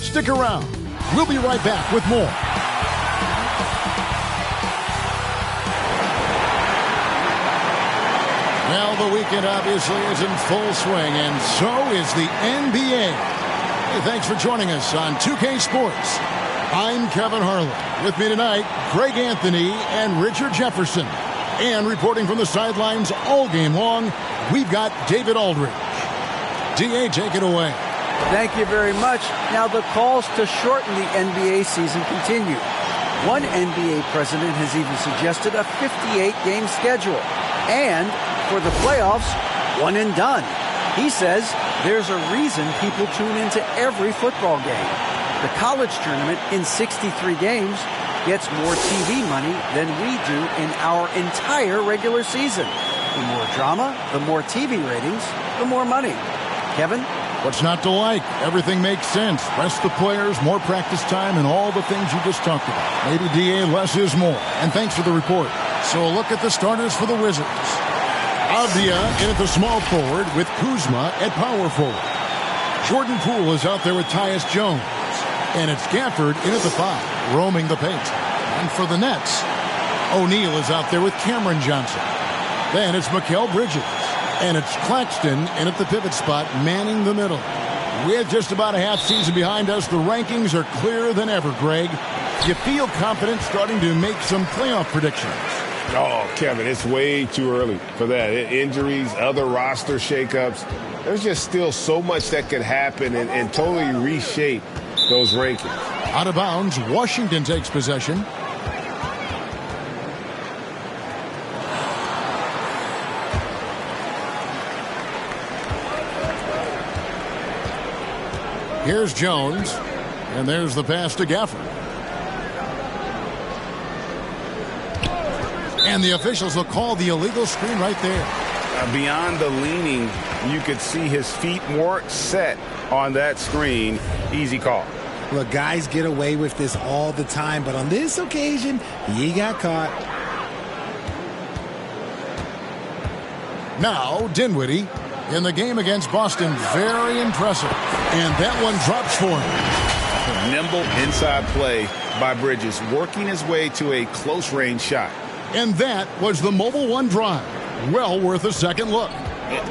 Stick around. We'll be right back with more. Well, the weekend obviously is in full swing, and so is the NBA. Hey, thanks for joining us on 2K Sports. I'm Kevin Harlan. With me tonight, Greg Anthony and Richard Jefferson. And reporting from the sidelines all game long, we've got David Aldridge. D.A., take it away. Thank you very much. Now the calls to shorten the NBA season continue. One NBA president has even suggested a 58-game schedule. And for the playoffs, one and done. He says there's a reason people tune into every football game. The college tournament in 63 games gets more TV money than we do in our entire regular season. The more drama, the more TV ratings, the more money. Kevin? What's not to like? Everything makes sense. Rest the players, more practice time, and all the things you just talked about. Maybe, D.A., less is more. And thanks for the report. So a look at the starters for the Wizards. Avdia in at the small forward with Kuzma at power forward. Jordan Poole is out there with Tyus Jones. And it's Gafford in at the 5, roaming the paint. And for the Nets, O'Neal is out there with Cameron Johnson. Then it's Mikal Bridges. And it's Claxton in at the pivot spot, manning the middle. With just about a half season behind us, the rankings are clearer than ever, Greg. You feel confident starting to make some playoff predictions? Oh, Kevin, it's way too early for that. Injuries, other roster shakeups. There's just still so much that could happen and totally reshape those rankings. Out of bounds, Washington takes possession. Here's Jones, and there's the pass to Gafford. And the officials will call the illegal screen right there. Beyond the leaning, you could see his feet more set on that screen. Easy call. Look, guys get away with this all the time, but on this occasion, he got caught. Now, Dinwiddie in the game against Boston, very impressive. And that one drops for him. Nimble inside play by Bridges, working his way to a close-range shot. And that was the Mobile One drive. Well worth a second look.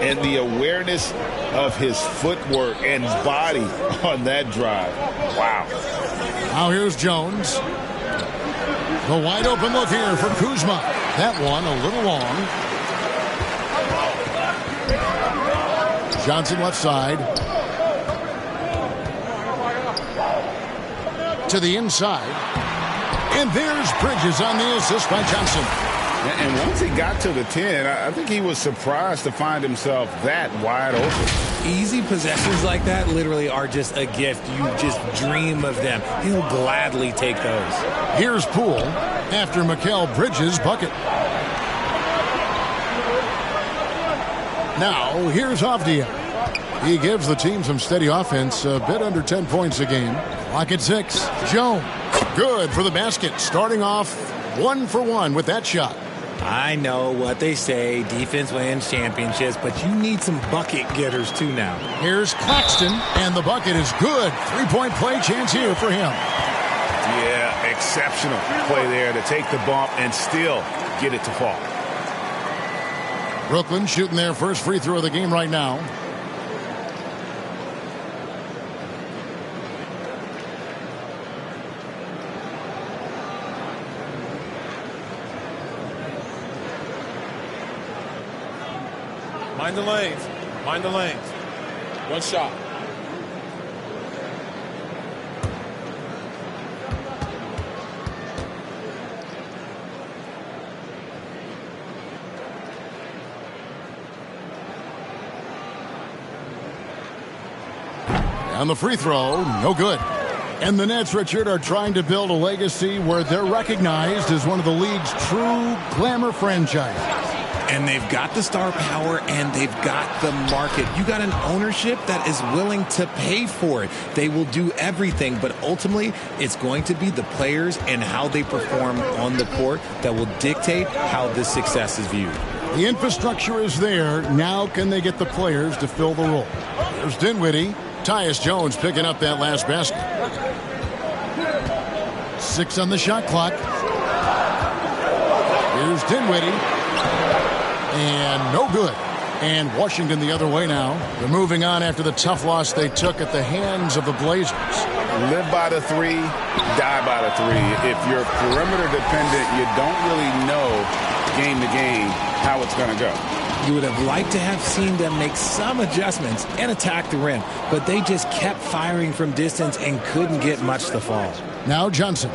And the awareness of his footwork and body on that drive. Wow. Now here's Jones. The wide open look here for Kuzma. That one a little long. Johnson left side. To the inside. And there's Bridges on the assist by Johnson. And once he got to the 10, I think he was surprised to find himself that wide open. Easy possessions like that literally are just a gift. You just dream of them. He'll gladly take those. Here's Poole after Mikal Bridges' bucket. Now, here's Avdia. He gives the team some steady offense, a bit under 10 points a game. Clock at 6. Jones. Good for the basket. Starting off 1 for 1 with that shot. I know what they say, defense wins championships, but you need some bucket getters too now. Here's Claxton, and the bucket is good. 3-point play chance here for him. Yeah, exceptional play there to take the bump and still get it to fall. Brooklyn shooting their first free throw of the game right now. Mind the lanes. Mind the lanes. One shot. And the free throw, no good. And the Nets, Richard, are trying to build a legacy where they're recognized as one of the league's true glamour franchises. And they've got the star power and they've got the market. You got an ownership that is willing to pay for it. They will do everything, but ultimately it's going to be the players and how they perform on the court that will dictate how this success is viewed. The infrastructure is there. Now can they get the players to fill the role? There's Dinwiddie. Tyus Jones picking up that last basket. 6 on the shot clock. Here's Dinwiddie. And no good. And Washington the other way now. They're moving on after the tough loss they took at the hands of the Blazers. Live by the 3, die by the 3. If you're perimeter dependent, you don't really know game to game how it's going to go. You would have liked to have seen them make some adjustments and attack the rim, but they just kept firing from distance and couldn't get much to fall. Now Johnson.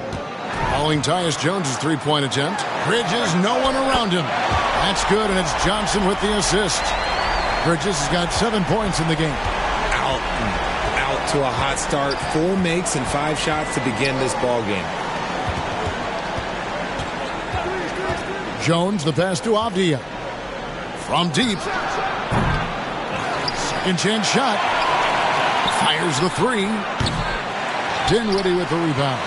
Following Tyus Jones' three-point attempt. Bridges, no one around him. That's good, and it's Johnson with the assist. Bridges has got 7 points in the game. Out to a hot start. 4 makes and 5 shots to begin this ball game. Jones, the pass to Avdia. From deep. Second chance shot. Fires the 3. Dinwiddie with the rebound.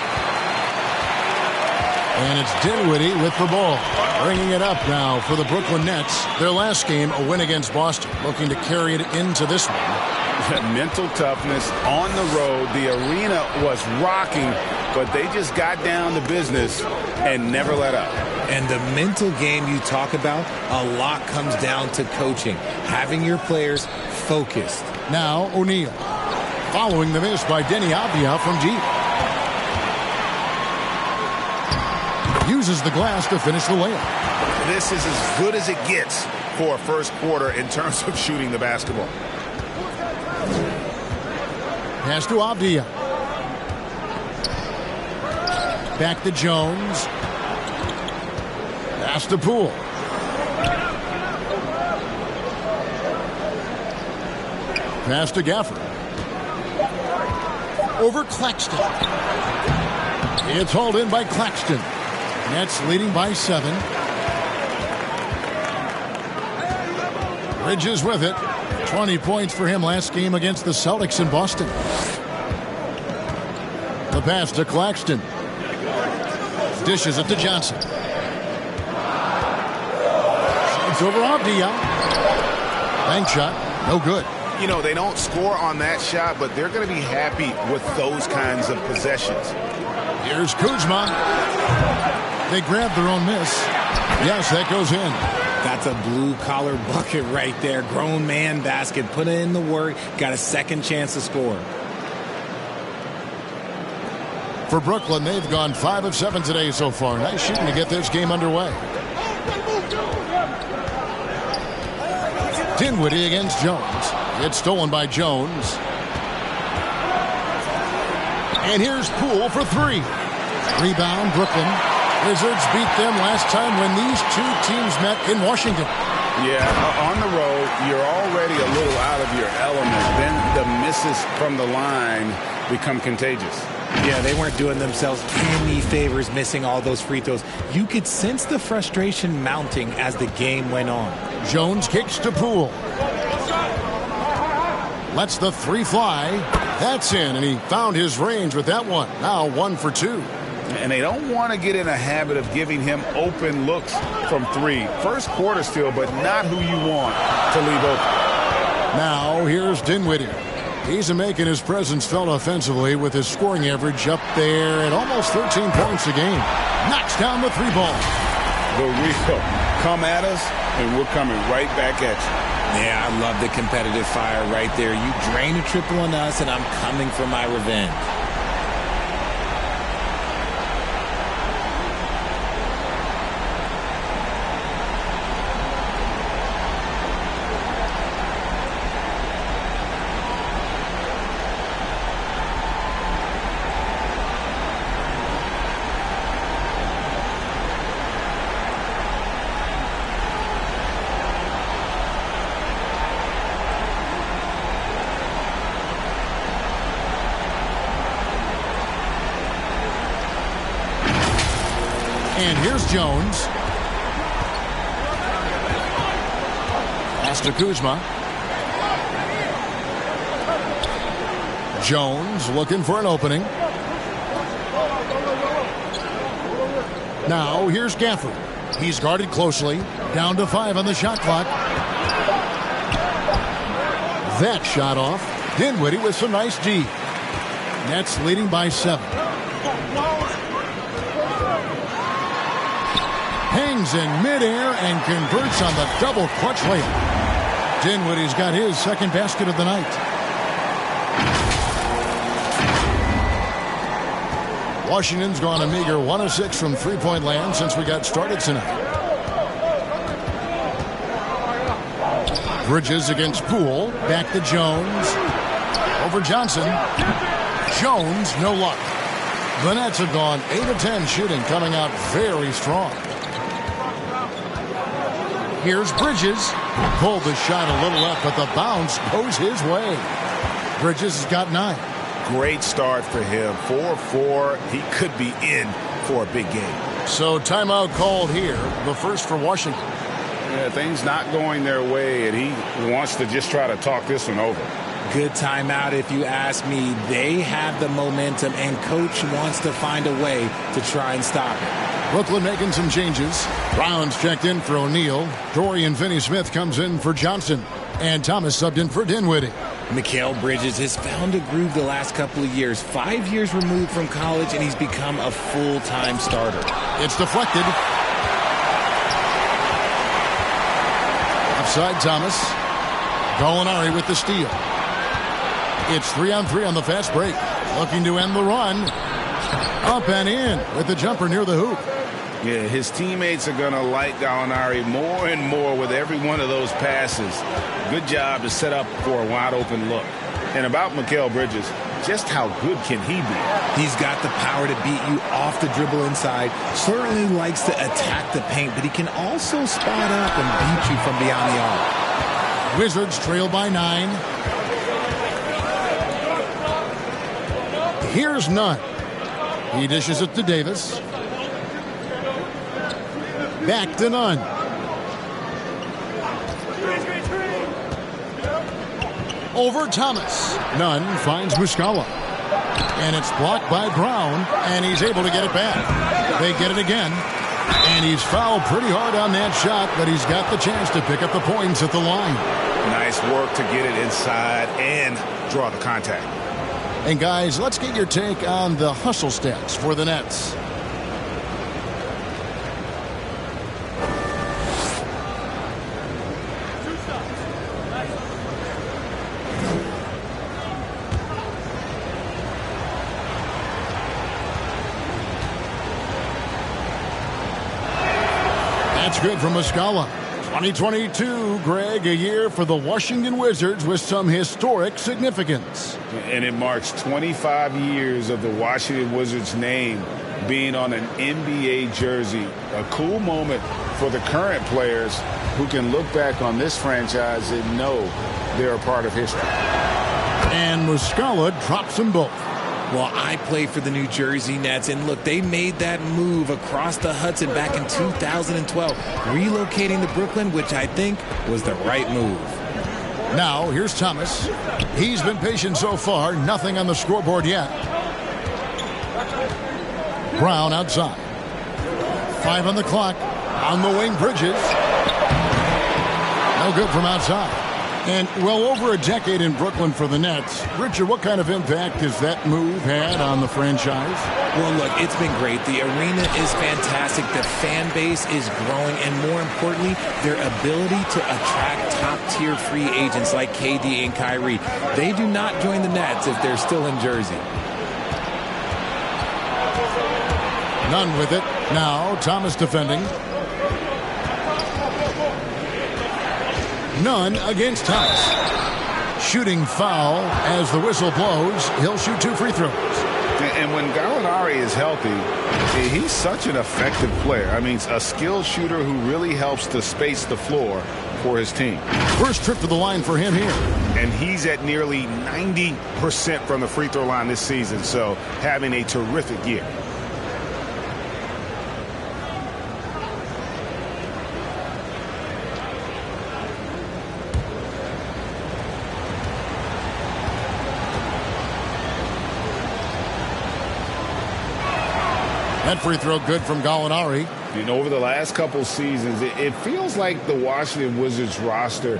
And it's Dinwiddie with the ball. Bringing it up now for the Brooklyn Nets. Their last game, a win against Boston. Looking to carry it into this one. Mental toughness on the road. The arena was rocking, but they just got down to business and never let up. And the mental game you talk about, a lot comes down to coaching. Having your players focused. Now O'Neal. Following the miss by Denny Avdia from deep. Uses the glass to finish the layup. This is as good as it gets for a first quarter in terms of shooting the basketball. Pass to Avdia. Back to Jones. Pass to Poole. Pass to Gafford. Over Claxton. It's hauled in by Claxton. Nets leading by 7. Bridges with it. 20 points for him last game against the Celtics in Boston. The pass to Claxton. Dishes it to Johnson. It's over Avdia. Bank shot. No good. You know, they don't score on that shot, but they're going to be happy with those kinds of possessions. Here's Kuzma. They grabbed their own miss. Yes, that goes in. That's a blue-collar bucket right there. Grown man basket. Put in the work. Got a second chance to score. For Brooklyn, they've gone 5 of 7 today so far. Nice shooting to get this game underway. Dinwiddie against Jones. It's stolen by Jones. And here's Poole for 3. Rebound, Brooklyn. Wizards beat them last time when these two teams met in Washington. Yeah, on the road, you're already a little out of your element. Then the misses from the line become contagious. Yeah, they weren't doing themselves any favors missing all those free throws. You could sense the frustration mounting as the game went on. Jones kicks to Poole. Lets the 3 fly. That's in, and he found his range with that one. Now 1 for 2. And they don't want to get in a habit of giving him open looks from 3. First quarter still, but not who you want to leave open. Now here's Dinwiddie. He's making his presence felt offensively with his scoring average up there at almost 13 points a game. Knocks down the 3 ball. The real come at us, and we're coming right back at you. Yeah, I love the competitive fire right there. You drain a triple on us, and I'm coming for my revenge. And here's Jones. Pass to Kuzma. Jones looking for an opening. Now here's Gafford. He's guarded closely. Down to 5 on the shot clock. That shot off. Dinwiddie with some nice D. Nets leading by 7. Hangs in midair and converts on the double clutch layup. Dinwiddie's got his second basket of the night. Washington's gone a meager 1 of 6 from three-point land since we got started tonight. Bridges against Poole. Back to Jones. Over Johnson. Jones, no luck. The Nets have gone 8 of 10 shooting, coming out very strong. Here's Bridges. Pulled the shot a little up, but the bounce goes his way. Bridges has got 9. Great start for him. 4-4. He could be in for a big game. So timeout called here. The first for Washington. Yeah, things not going their way, and he wants to just try to talk this one over. Good timeout if you ask me. They have the momentum, and Coach wants to find a way to try and stop it. Brooklyn making some changes. Brown's checked in for O'Neal. Dorian Finney-Smith comes in for Johnson. And Thomas subbed in for Dinwiddie. Mikal Bridges has found a groove the last couple of years. 5 years removed from college, and he's become a full-time starter. It's deflected. Offside Thomas. Gallinari with the steal. It's 3-on-3 on the fast break. Looking to end the run. Up and in with the jumper near the hoop. Yeah, his teammates are going to like Gallinari more and more with every one of those passes. Good job to set up for a wide-open look. And about Mikal Bridges, just how good can he be? He's got the power to beat you off the dribble inside. Certainly likes to attack the paint, but he can also spot up and beat you from beyond the arc. Wizards trail by 9. Here's Nunn. He dishes it to Davis. Back to Nunn. Over Thomas. Nunn finds Muscala. And it's blocked by Brown, and he's able to get it back. They get it again. And he's fouled pretty hard on that shot, but he's got the chance to pick up the points at the line. Nice work to get it inside and draw the contact. And guys, let's get your take on the hustle stats for the Nets. That's good from Muscala. 2022, Greg, a year for the Washington Wizards with some historic significance. And it marks 25 years of the Washington Wizards name being on an NBA jersey. A cool moment for the current players who can look back on this franchise and know they're a part of history. And Muscala drops them both. Well, I play for the New Jersey Nets, and look, they made that move across the Hudson back in 2012, relocating to Brooklyn, which I think was the right move. Now, here's Thomas. He's been patient so far, nothing on the scoreboard yet. Brown outside. 5 on the clock. On the wing, Bridges. No good from outside. And well over a decade in Brooklyn for the Nets. Richard, what kind of impact has that move had on the franchise? Well, look, it's been great. The arena is fantastic. The fan base is growing. And more importantly, their ability to attract top-tier free agents like KD and Kyrie. They do not join the Nets if they're still in Jersey. None with it. Now, Thomas defending. None against Thomas. Shooting foul as the whistle blows. He'll shoot 2 free throws. And when Gallinari is healthy, he's such an effective player. I mean, a skilled shooter who really helps to space the floor for his team. First trip to the line for him here. And he's at nearly 90% from the free throw line this season, so having a terrific year. That free throw good from Gallinari. You know, over the last couple seasons, it feels like the Washington Wizards roster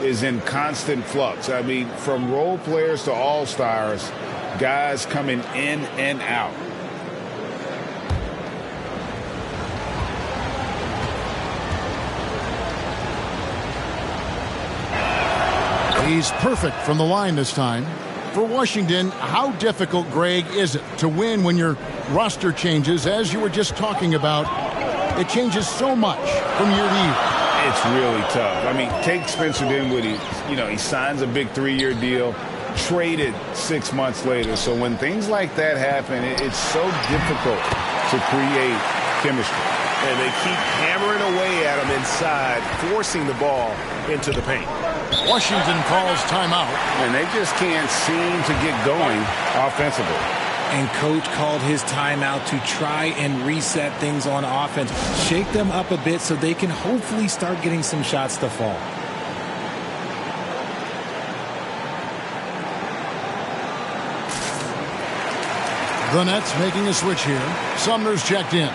is in constant flux. I mean, from role players to all-stars, guys coming in and out. He's perfect from the line this time. For Washington, how difficult, Greg, is it to win when your roster changes, as you were just talking about? It changes so much from year to year. It's really tough. I mean, take Spencer Dinwiddie. He signs a big 3-year deal, traded 6 months later. So when things like that happen, it's so difficult to create chemistry. And they keep hammering away at him inside, forcing the ball into the paint. Washington calls timeout. And they just can't seem to get going offensively. And coach called his timeout to try and reset things on offense. Shake them up a bit so they can hopefully start getting some shots to fall. The Nets making a switch here. Sumner's checked in.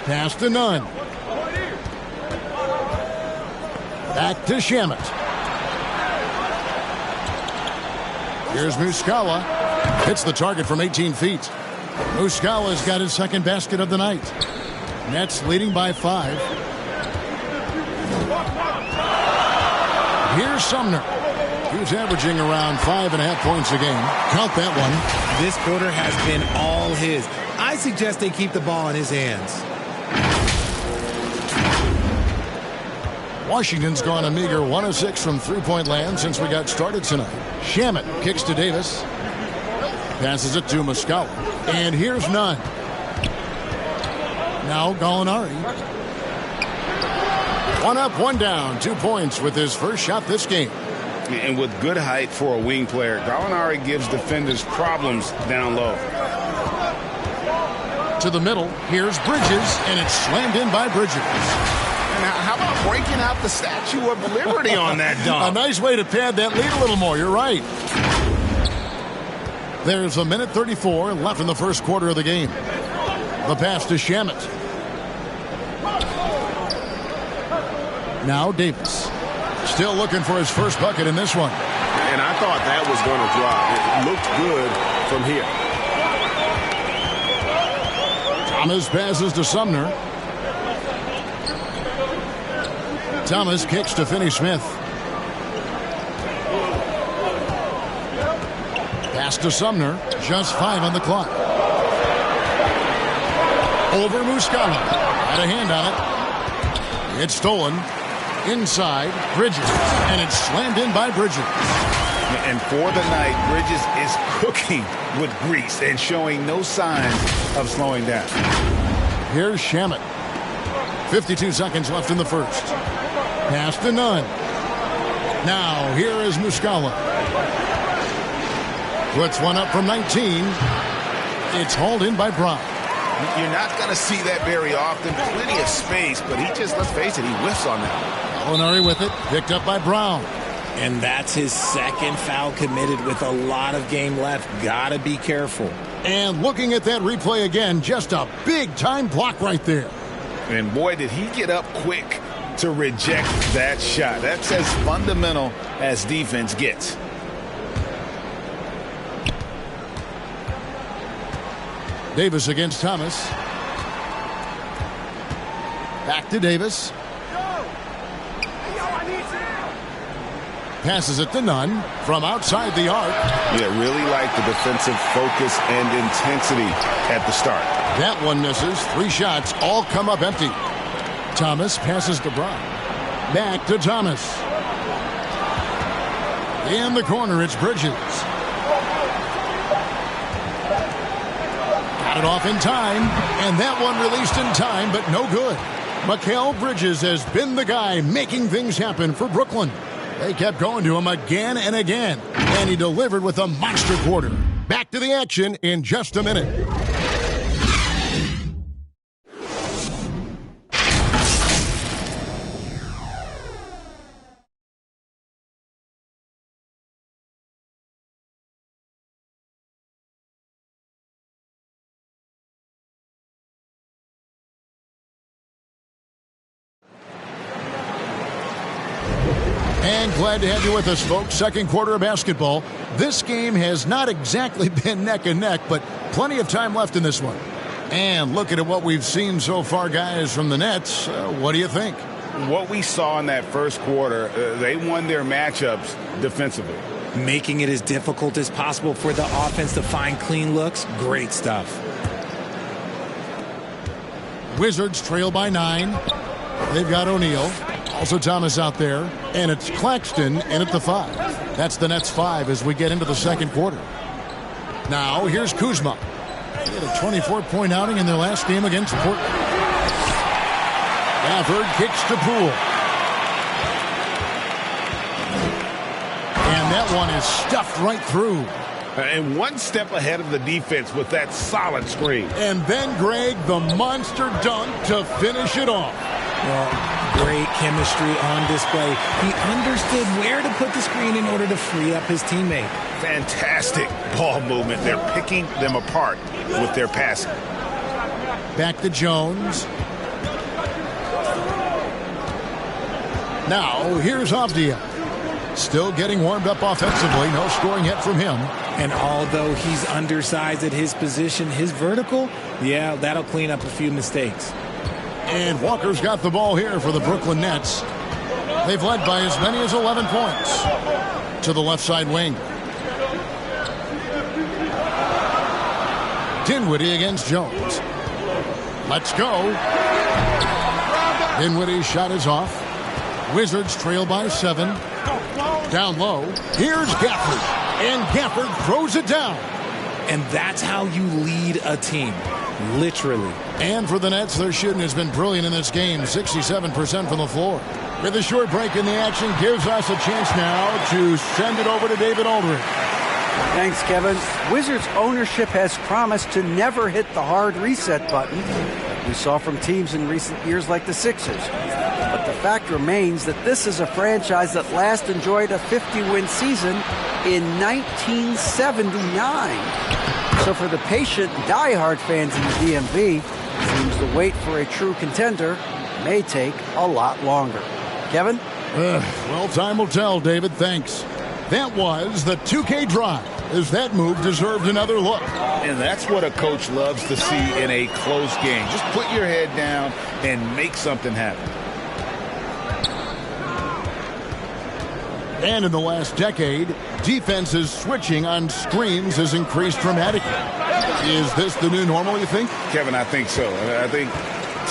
Pass to Nunn. Back to Shamet. Here's Muscala. Hits the target from 18 feet. Muscala's got his second basket of the night. Nets leading by 5. Here's Sumner. He's averaging around 5.5 points a game. Count that one. This quarter has been all his. I suggest they keep the ball in his hands. Washington's gone a meager 1 of 6 from three-point land since we got started tonight. Shamet kicks to Davis. Passes it to Muscala. And here's Nunn. Now Gallinari. 1 up, 1 down. 2 points with his first shot this game. And with good height for a wing player, Gallinari gives defenders problems down low. To the middle. Here's Bridges. And it's slammed in by Bridges. Now, how about breaking out the Statue of Liberty on that dunk? A nice way to pad that lead a little more. You're right. There's 1:34 left in the first quarter of the game. The pass to Shamet. Now Davis. Still looking for his first bucket in this one. And I thought that was going to drop. It looked good from here. Thomas passes to Sumner. Thomas kicks to Finney-Smith. Pass to Sumner. Just 5 on the clock. Over Muscala. Had a hand on it. It's stolen. Inside. Bridges. And it's slammed in by Bridges. And for the night, Bridges is cooking with grease and showing no signs of slowing down. Here's Shamet. 52 seconds left in the first. Pass to Nunn. Now, here is Muscala. Puts one up from 19. It's hauled in by Brown. You're not going to see that very often. Plenty of space, but he just, let's face it, he whiffs on that. Gallinari with it. Picked up by Brown. And that's his second foul committed with a lot of game left. Gotta be careful. And looking at that replay again, just a big-time block right there. And boy, did he get up quick to reject that shot. That's as fundamental as defense gets. Davis against Thomas. Back to Davis. Passes it to Nunn from outside the arc. Yeah, really like the defensive focus and intensity at the start. That one misses. 3 shots all come up empty. Thomas passes to Brown. Back to Thomas. In the corner, it's Bridges. Got it off in time, and that one released in time, but no good. Mikal Bridges has been the guy making things happen for Brooklyn. They kept going to him again and again, and he delivered with a monster quarter. Back to the action in just a minute. And glad to have you with us, folks. Second quarter of basketball. This game has not exactly been neck and neck, but plenty of time left in this one. And looking at what we've seen so far, guys, from the Nets, what do you think? What we saw in that first quarter, they won their matchups defensively. Making it as difficult as possible for the offense to find clean looks. Great stuff. Wizards trail by 9. They've got O'Neal. Also Thomas out there. And it's Claxton in at the 5. That's the Nets 5 as we get into the second quarter. Now, here's Kuzma. He had a 24-point outing in their last game against Portland. Gafford kicks to Poole. And that one is stuffed right through. And one step ahead of the defense with that solid screen. And then Greg, the monster dunk to finish it off. Well, great chemistry on display. He understood where to put the screen in order to free up his teammate. Fantastic ball movement. They're picking them apart with their passing. Back to Jones. Now, here's Avdia. Still getting warmed up offensively. No scoring yet from him. And although he's undersized at his position, his vertical, yeah, that'll clean up a few mistakes. And Walker's got the ball here for the Brooklyn Nets. They've led by as many as 11 points. To the left side wing. Dinwiddie against Jones. Let's go. Dinwiddie's shot is off. Wizards trail by 7. Down low. Here's Gafford. And Gafford throws it down. And that's how you lead a team. Literally. And for the Nets, their shooting has been brilliant in this game. 67% from the floor. With a short break in the action, gives us a chance now to send it over to David Aldridge. Thanks, Kevin. Wizards ownership has promised to never hit the hard reset button we saw from teams in recent years like the Sixers. But the fact remains that this is a franchise that last enjoyed a 50-win season in 1979. So for the patient, diehard fans in the DMV, it seems the wait for a true contender may take a lot longer. Kevin? Well, time will tell, David. Thanks. That was the 2K drive, as that move deserved another look. And that's what a coach loves to see in a close game. Just put your head down and make something happen. And in the last decade, defenses switching on screens has increased dramatically. Is this the new normal, you think? Kevin, I think so. I think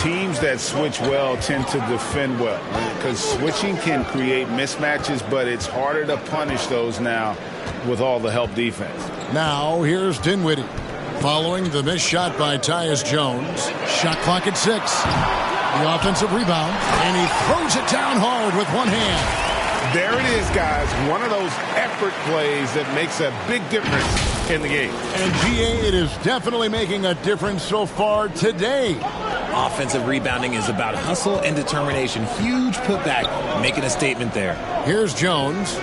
teams that switch well tend to defend well, because switching can create mismatches, but it's harder to punish those now with all the help defense. Now, here's Dinwiddie. Following the missed shot by Tyus Jones. Shot clock at 6. The offensive rebound, and he throws it down hard with one hand. There it is, guys. One of those effort plays that makes a big difference in the game. And GA, it is definitely making a difference so far today. Offensive rebounding is about hustle and determination. Huge putback, making a statement there. Here's Jones.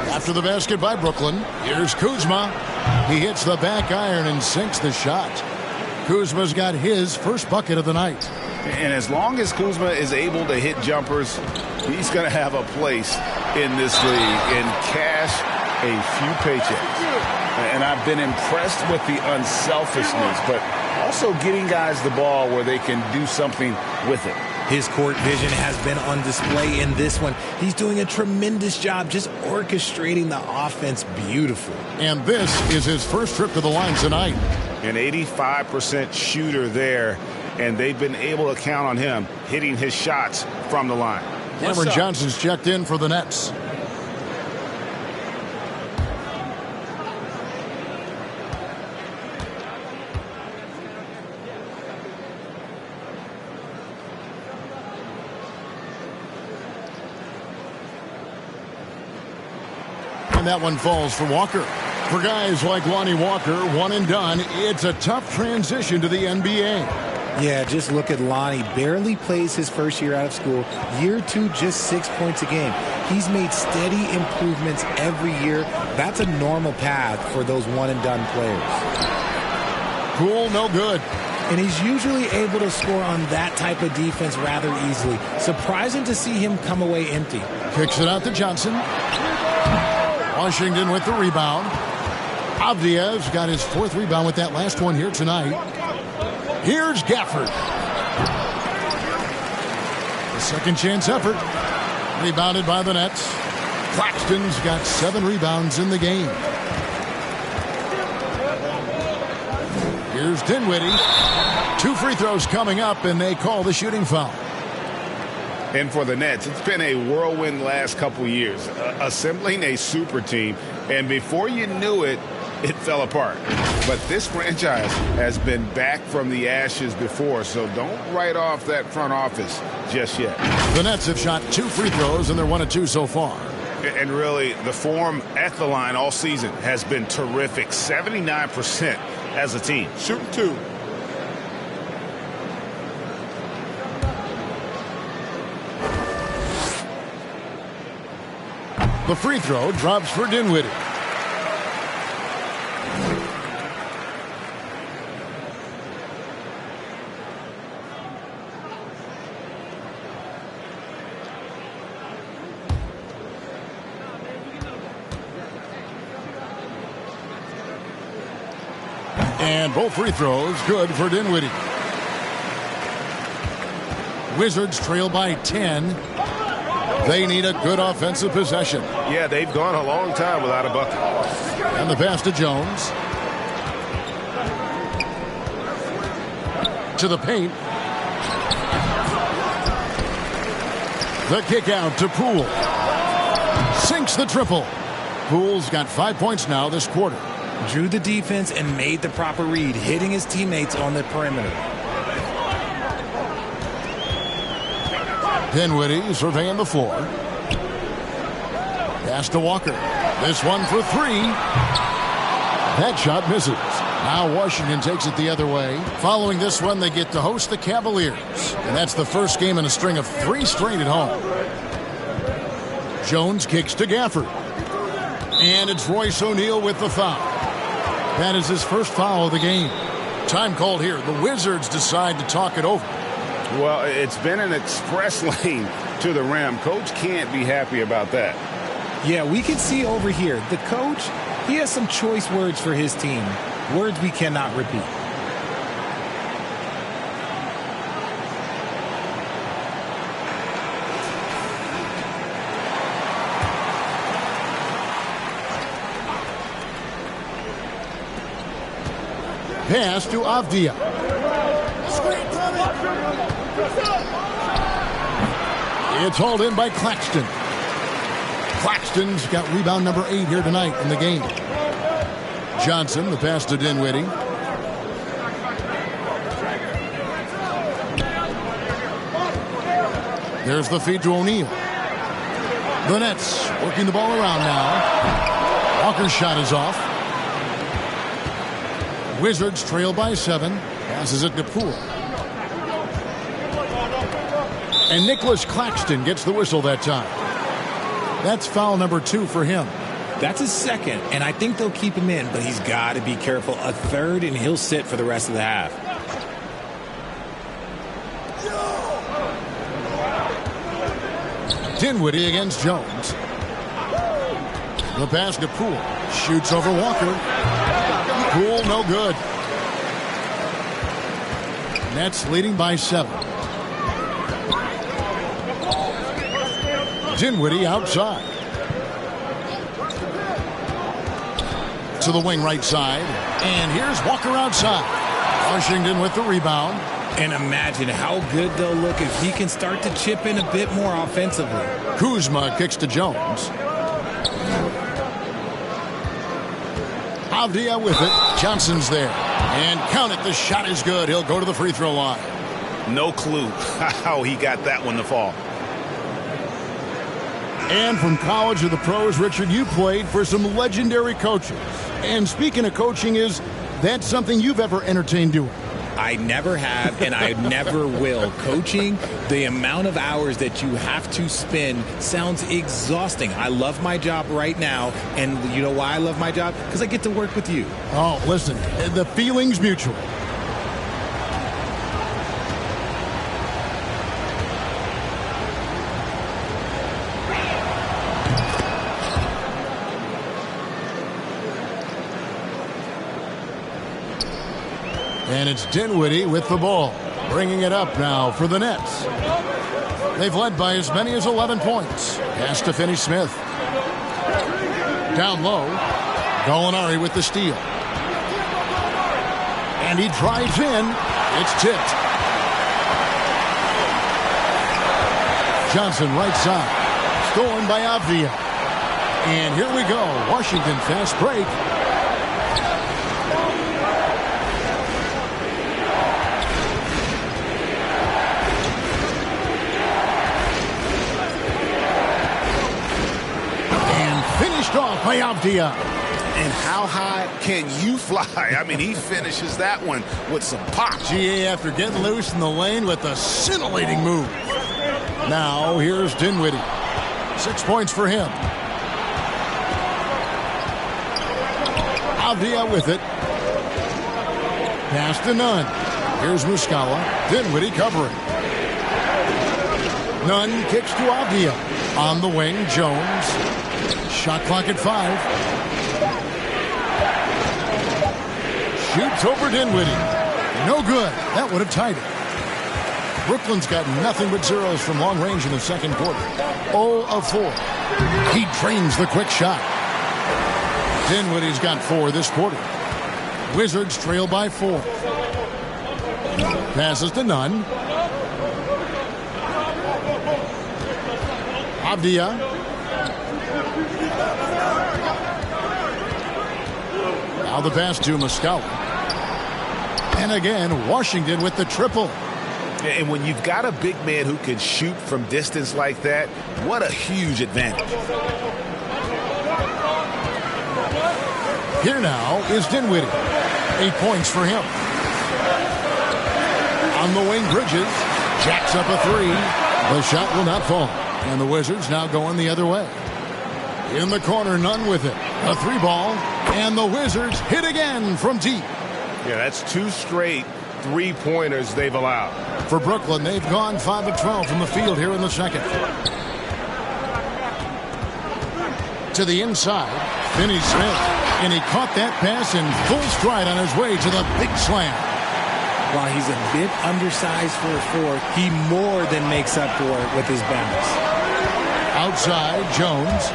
After the basket by Brooklyn, here's Kuzma. He hits the back iron and sinks the shot. Kuzma's got his first bucket of the night. And as long as Kuzma is able to hit jumpers, he's going to have a place in this league and cash a few paychecks. And I've been impressed with the unselfishness, but also getting guys the ball where they can do something with it. His court vision has been on display in this one. He's doing a tremendous job just orchestrating the offense beautifully. And this is his first trip to the line tonight. An 85% shooter there, and they've been able to count on him hitting his shots from the line. Cameron Johnson's checked in for the Nets. And that one falls for Walker. For guys like Lonnie Walker, one and done, it's a tough transition to the NBA. Yeah, just look at Lonnie. Barely plays his first year out of school. Year 2, just 6 points a game. He's made steady improvements every year. That's a normal path for those one-and-done players. Cool, no good. and he's usually able to score on that type of defense rather easily. Surprising to see him come away empty. Kicks it out to Johnson. Washington with the rebound. Avdia's got his 4th rebound with that last one here tonight. Here's Gafford. The second chance effort. Rebounded by the Nets. Claxton's got 7 rebounds in the game. Here's Dinwiddie. 2 free throws coming up, and they call the shooting foul. And for the Nets, it's been a whirlwind last couple years, assembling a super team. And before you knew it, it fell apart. But this franchise has been back from the ashes before, so don't write off that front office just yet. The Nets have shot 2 free throws, and they're 1 of 2 so far. And really, the form at the line all season has been terrific. 79% as a team. Shooting 2. The free throw drops for Dinwiddie. And both free throws good for Dinwiddie. Wizards trail by 10. They need a good offensive possession. Yeah, they've gone a long time without a bucket. And the pass to Jones. To the paint. The kick out to Poole. Sinks the triple. Poole's got 5 points now this quarter. Drew the defense and made the proper read, hitting his teammates on the perimeter. Dinwiddie surveying the floor. Pass to Walker. This one for 3. That shot misses. Now Washington takes it the other way. Following this one, they get to host the Cavaliers. And that's the first game in a string of 3 straight at home. Jones kicks to Gafford. And it's Royce O'Neal with the foul. That is his first foul of the game. Time called here. The Wizards decide to talk it over. Well, it's been an express lane to the rim. Coach can't be happy about that. Yeah, we can see over here. The coach, he has some choice words for his team. Words we cannot repeat. Pass to Avdia. It's hauled in by Claxton. Claxton's got rebound number 8 here tonight in the game. Johnson, the pass to Dinwiddie. There's the feed to O'Neal. The Nets working the ball around now. Walker's shot is off. Wizards trail by 7. Passes it to Poole. And Nicholas Claxton gets the whistle that time. That's foul number 2 for him. That's his second, and I think they'll keep him in, but he's got to be careful. A third, and he'll sit for the rest of the half. Dinwiddie against Jones. The pass to Poole. Shoots over Walker. Poole no good. Nets leading by 7. Dinwiddie outside. To the wing right side. And here's Walker outside. Washington with the rebound. And imagine how good they'll look if he can start to chip in a bit more offensively. Kuzma kicks to Jones. Avdia with it. Johnson's there. And count it. The shot is good. He'll go to the free throw line. No clue how he got that one to fall. And from college to the pros, Richard, you played for some legendary coaches. And speaking of coaching, is that something you've ever entertained doing? I never have, and I never will. Coaching, the amount of hours that you have to spend sounds exhausting. I love my job right now, and you know why I love my job? Because I get to work with you. Oh, listen, the feeling's mutual. And it's Dinwiddie with the ball, bringing it up now for the Nets. They've led by as many as 11 points. Pass to Finney-Smith. Down low, Gallinari with the steal. And he drives in. It's tipped. Johnson right side. Stolen by Avdia. And here we go. Washington fast break. Off by Avdia. And how high can you fly? I mean, he finishes that one with some pop. GA after getting loose in the lane with a scintillating move. Now here's Dinwiddie. 6 points for him. Avdia with it. Pass to Nunn. Here's Muscala. Dinwiddie covering. Nunn kicks to Avdia. On the wing, Jones. Shot clock at 5. Shoots over Dinwiddie. No good. That would have tied it. Brooklyn's got nothing but zeros from long range in the second quarter. 0 of 4. He drains the quick shot. Dinwiddie's got 4 this quarter. Wizards trail by 4. Passes to Nunn. Avdia. Now the pass to Muscala. And again, Washington with the triple. And when you've got a big man who can shoot from distance like that, what a huge advantage. Here now is Dinwiddie. 8 points for him. On the wing, Bridges jacks up a 3. The shot will not fall. And the Wizards now going the other way. In the corner, Nunn with it. A 3-ball. And the Wizards hit again from deep. Yeah, that's 2 straight 3-pointers they've allowed. For Brooklyn, they've gone 5 of 12 from the field here in the second. To the inside, Finney-Smith. And he caught that pass in full stride on his way to the big slam. While he's a bit undersized for a 4, he more than makes up for it with his bounce. Outside, Jones.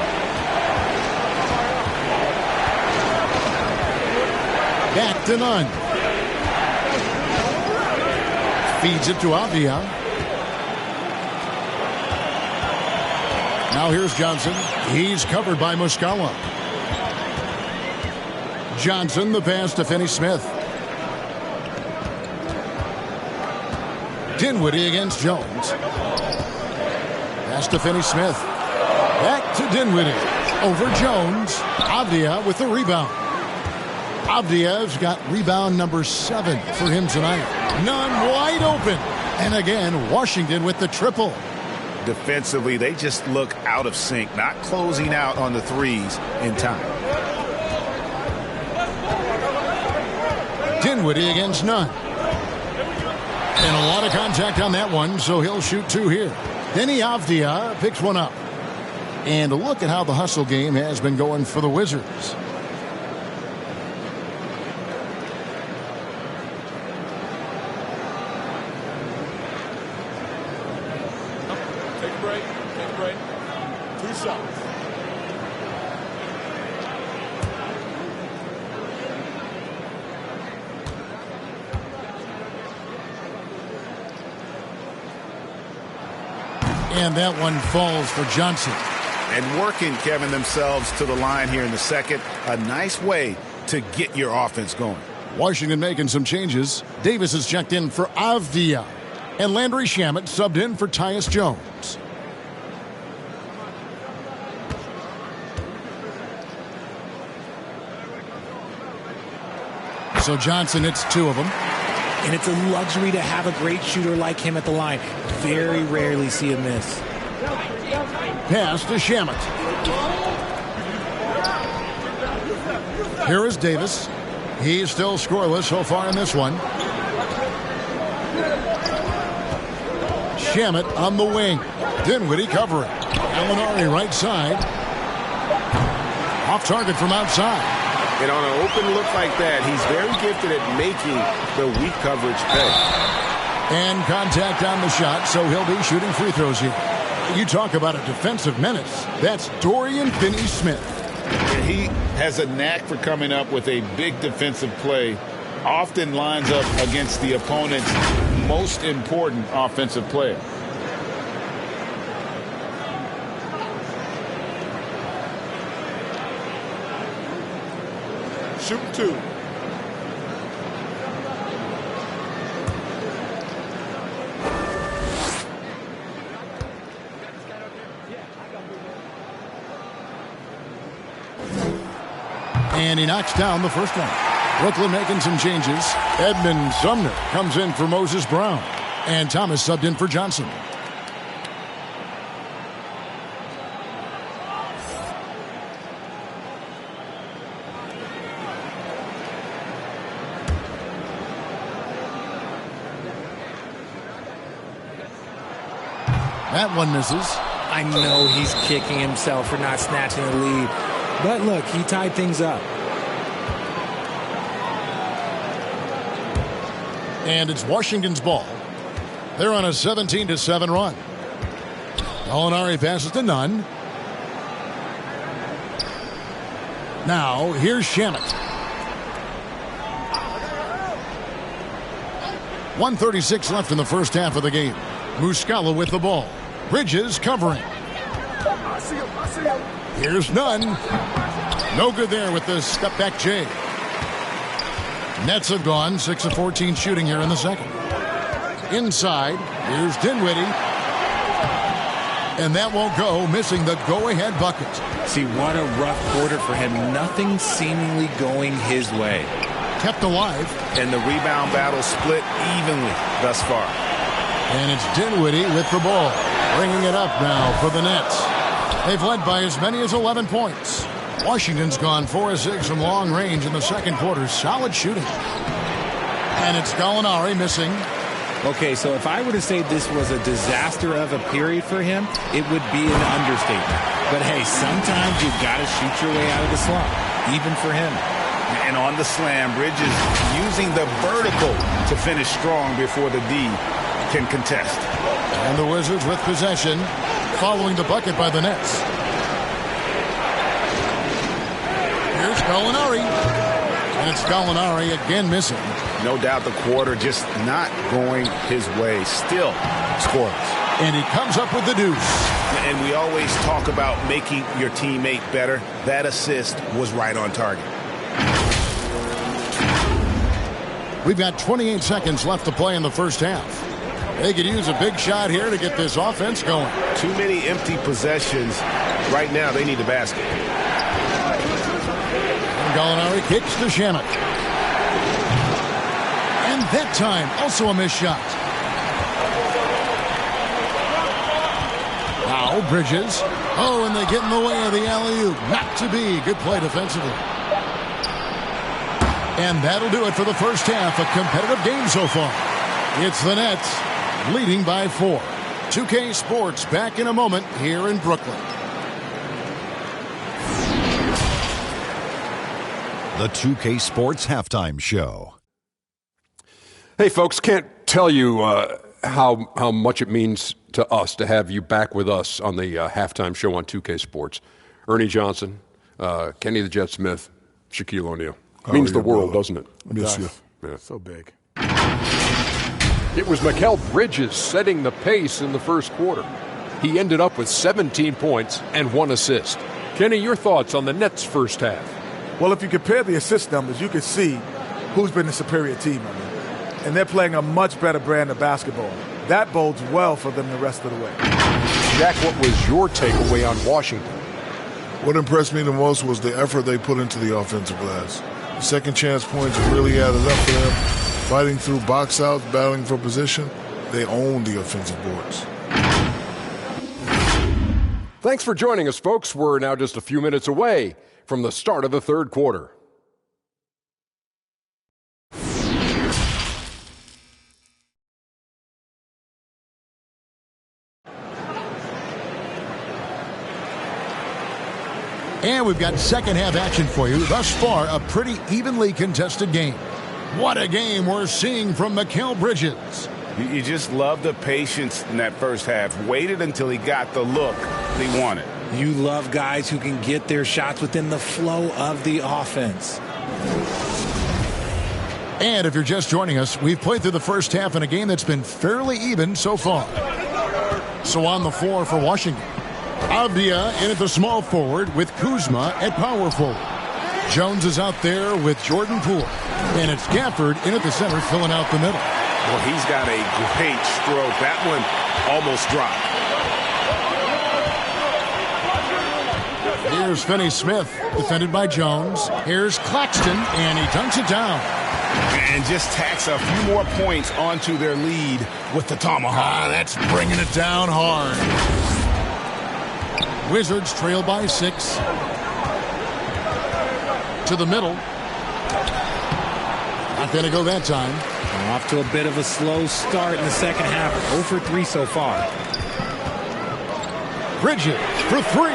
Back to Nunn. Feeds it to Avdia. Now here's Johnson. He's covered by Muscala. Johnson, the pass to Finney-Smith. Dinwiddie against Jones. Pass to Finney-Smith. Back to Dinwiddie. Over Jones. Avdia with the rebound. Avdia's got rebound number 7 for him tonight. Nunn wide open. And again, Washington with the triple. Defensively, they just look out of sync, not closing out on the threes in time. Dinwiddie against Nunn. And a lot of contact on that one, so he'll shoot 2 here. Denny Avdia picks one up. And look at how the hustle game has been going for the Wizards. Take a break. Take a break. 2 shots. And that one falls for Johnson. And working, Kevin, themselves to the line here in the second. A nice way to get your offense going. Washington making some changes. Davis is checked in for Avdia. And Landry Shamet subbed in for Tyus Jones. So Johnson hits 2 of them. And it's a luxury to have a great shooter like him at the line. Very rarely see him miss. Pass to Shamet. Here is Davis. He's still scoreless so far in this one. Shamet on the wing. Dinwiddie covering. Gallinari right side. Off target from outside. And on an open look like that, he's very gifted at making the weak coverage pay. And contact on the shot, so he'll be shooting free throws here. You talk about a defensive menace. That's Dorian Finney-Smith. He has a knack for coming up with a big defensive play. Often lines up against the opponent's most important offensive player. Shoot 2. And he knocks down the first one. Brooklyn making some changes. Edmund Sumner comes in for Moses Brown. And Thomas subbed in for Johnson. That one misses. I know he's kicking himself for not snatching the lead. But look, he tied things up. And it's Washington's ball. They're on a 17-7 run. Gallinari passes to Nunn. Now, here's Shamet. 1:36 left in the first half of the game. Muscala with the ball. Bridges covering. Here's Nunn. No good there with the step-back J. Nets have gone 6 of 14 shooting here in the second. Inside, here's Dinwiddie. And that won't go, missing the go-ahead bucket. See, what a rough quarter for him. Nothing seemingly going his way. Kept alive. And the rebound battle split evenly thus far. And it's Dinwiddie with the ball. Bringing it up now for the Nets. They've led by as many as 11 points. Washington's gone 4 of 6 from long range in the second quarter. Solid shooting. And it's Gallinari missing. Okay, so if I were to say this was a disaster of a period for him, it would be an understatement. But hey, sometimes you've got to shoot your way out of the slump, even for him. And on the slam, Bridges using the vertical to finish strong before the D can contest. And the Wizards with possession, following the bucket by the Nets. Here's Gallinari. And it's Gallinari again missing. No doubt the quarter just not going his way. Still scoreless. And he comes up with the deuce. And we always talk about making your teammate better. That assist was right on target. We've got 28 seconds left to play in the first half. They could use a big shot here to get this offense going. Too many empty possessions. Right now, they need a basket. And Gallinari kicks to Shamet. And that time, also a missed shot. Now Bridges. Oh, and they get in the way of the alley-oop. Not to be. Good play defensively. And that'll do it for the first half. A competitive game so far. It's the Nets leading by 4. 2K Sports back in a moment here in Brooklyn. The 2K Sports Halftime Show. Hey, folks, can't tell you how much it means to us to have you back with us on the halftime show on 2K Sports. Ernie Johnson, Kenny the Jet Smith, Shaquille O'Neal. Means the world, doesn't it? Miss you. Yeah. So big. It was Mikal Bridges setting the pace in the first quarter. He ended up with 17 points and 1 assist. Kenny, your thoughts on the Nets' first half? Well, if you compare the assist numbers, you can see who's been the superior team. I mean. And they're playing a much better brand of basketball. That bodes well for them the rest of the way. Jack, what was your takeaway on Washington? What impressed me the most was the effort they put into the offensive glass. The second chance points really added up for them. Fighting through box outs, battling for position, they own the offensive boards. Thanks for joining us, folks. We're now just a few minutes away from the start of the third quarter. And we've got second half action for you. Thus far, a pretty evenly contested game. What a game we're seeing from Mikal Bridges. You just love the patience in that first half. Waited until he got the look that he wanted. You love guys who can get their shots within the flow of the offense. And if you're just joining us, we've played through the first half in a game that's been fairly even so far. So on the floor for Washington, Avdia in at the small forward with Kuzma at power forward. Jones is out there with Jordan Poole. And it's Gafford in at the center filling out the middle. Well, he's got a great stroke. That one almost dropped. Here's Finney-Smith, defended by Jones. Here's Claxton, and he dunks it down. And just tacks a few more points onto their lead with the tomahawk. That's bringing it down hard. Wizards trail by 6. To the middle. Not going to go that time. Off to a bit of a slow start in the second half. 0 for 3 so far. Bridges for 3.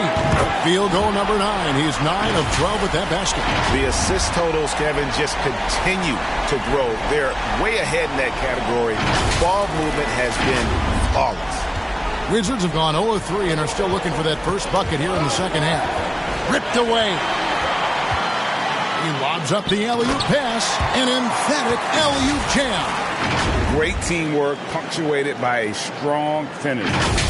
Field goal number 9. He's 9 of 12 at that basket. The assist totals, Kevin, just continue to grow. They're way ahead in that category. Ball movement has been flawless. Wizards have gone 0 of 3 and are still looking for that first bucket here in the second half. Ripped away. He lobs up the alley-oop pass. An emphatic alley-oop jam. Great teamwork punctuated by a strong finish.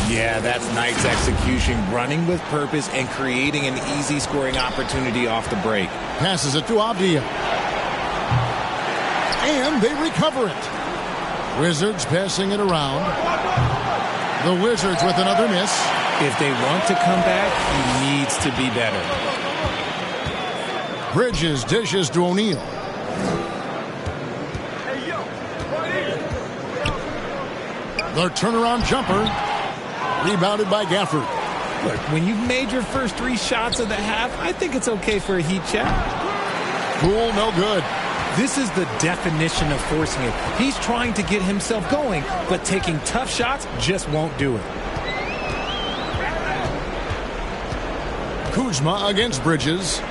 Yeah, that's Knight's execution, running with purpose and creating an easy scoring opportunity off the break. Passes it to Avdia. And they recover it. Wizards passing it around. The Wizards with another miss. If they want to come back, he needs to be better. Bridges dishes to O'Neal. The turnaround jumper. Rebounded by Gafford. Look, when you've made your first 3 shots of the half, I think it's okay for a heat check. Poole, no good. This is the definition of forcing it. He's trying to get himself going, but taking tough shots just won't do it. Kuzma against Bridges.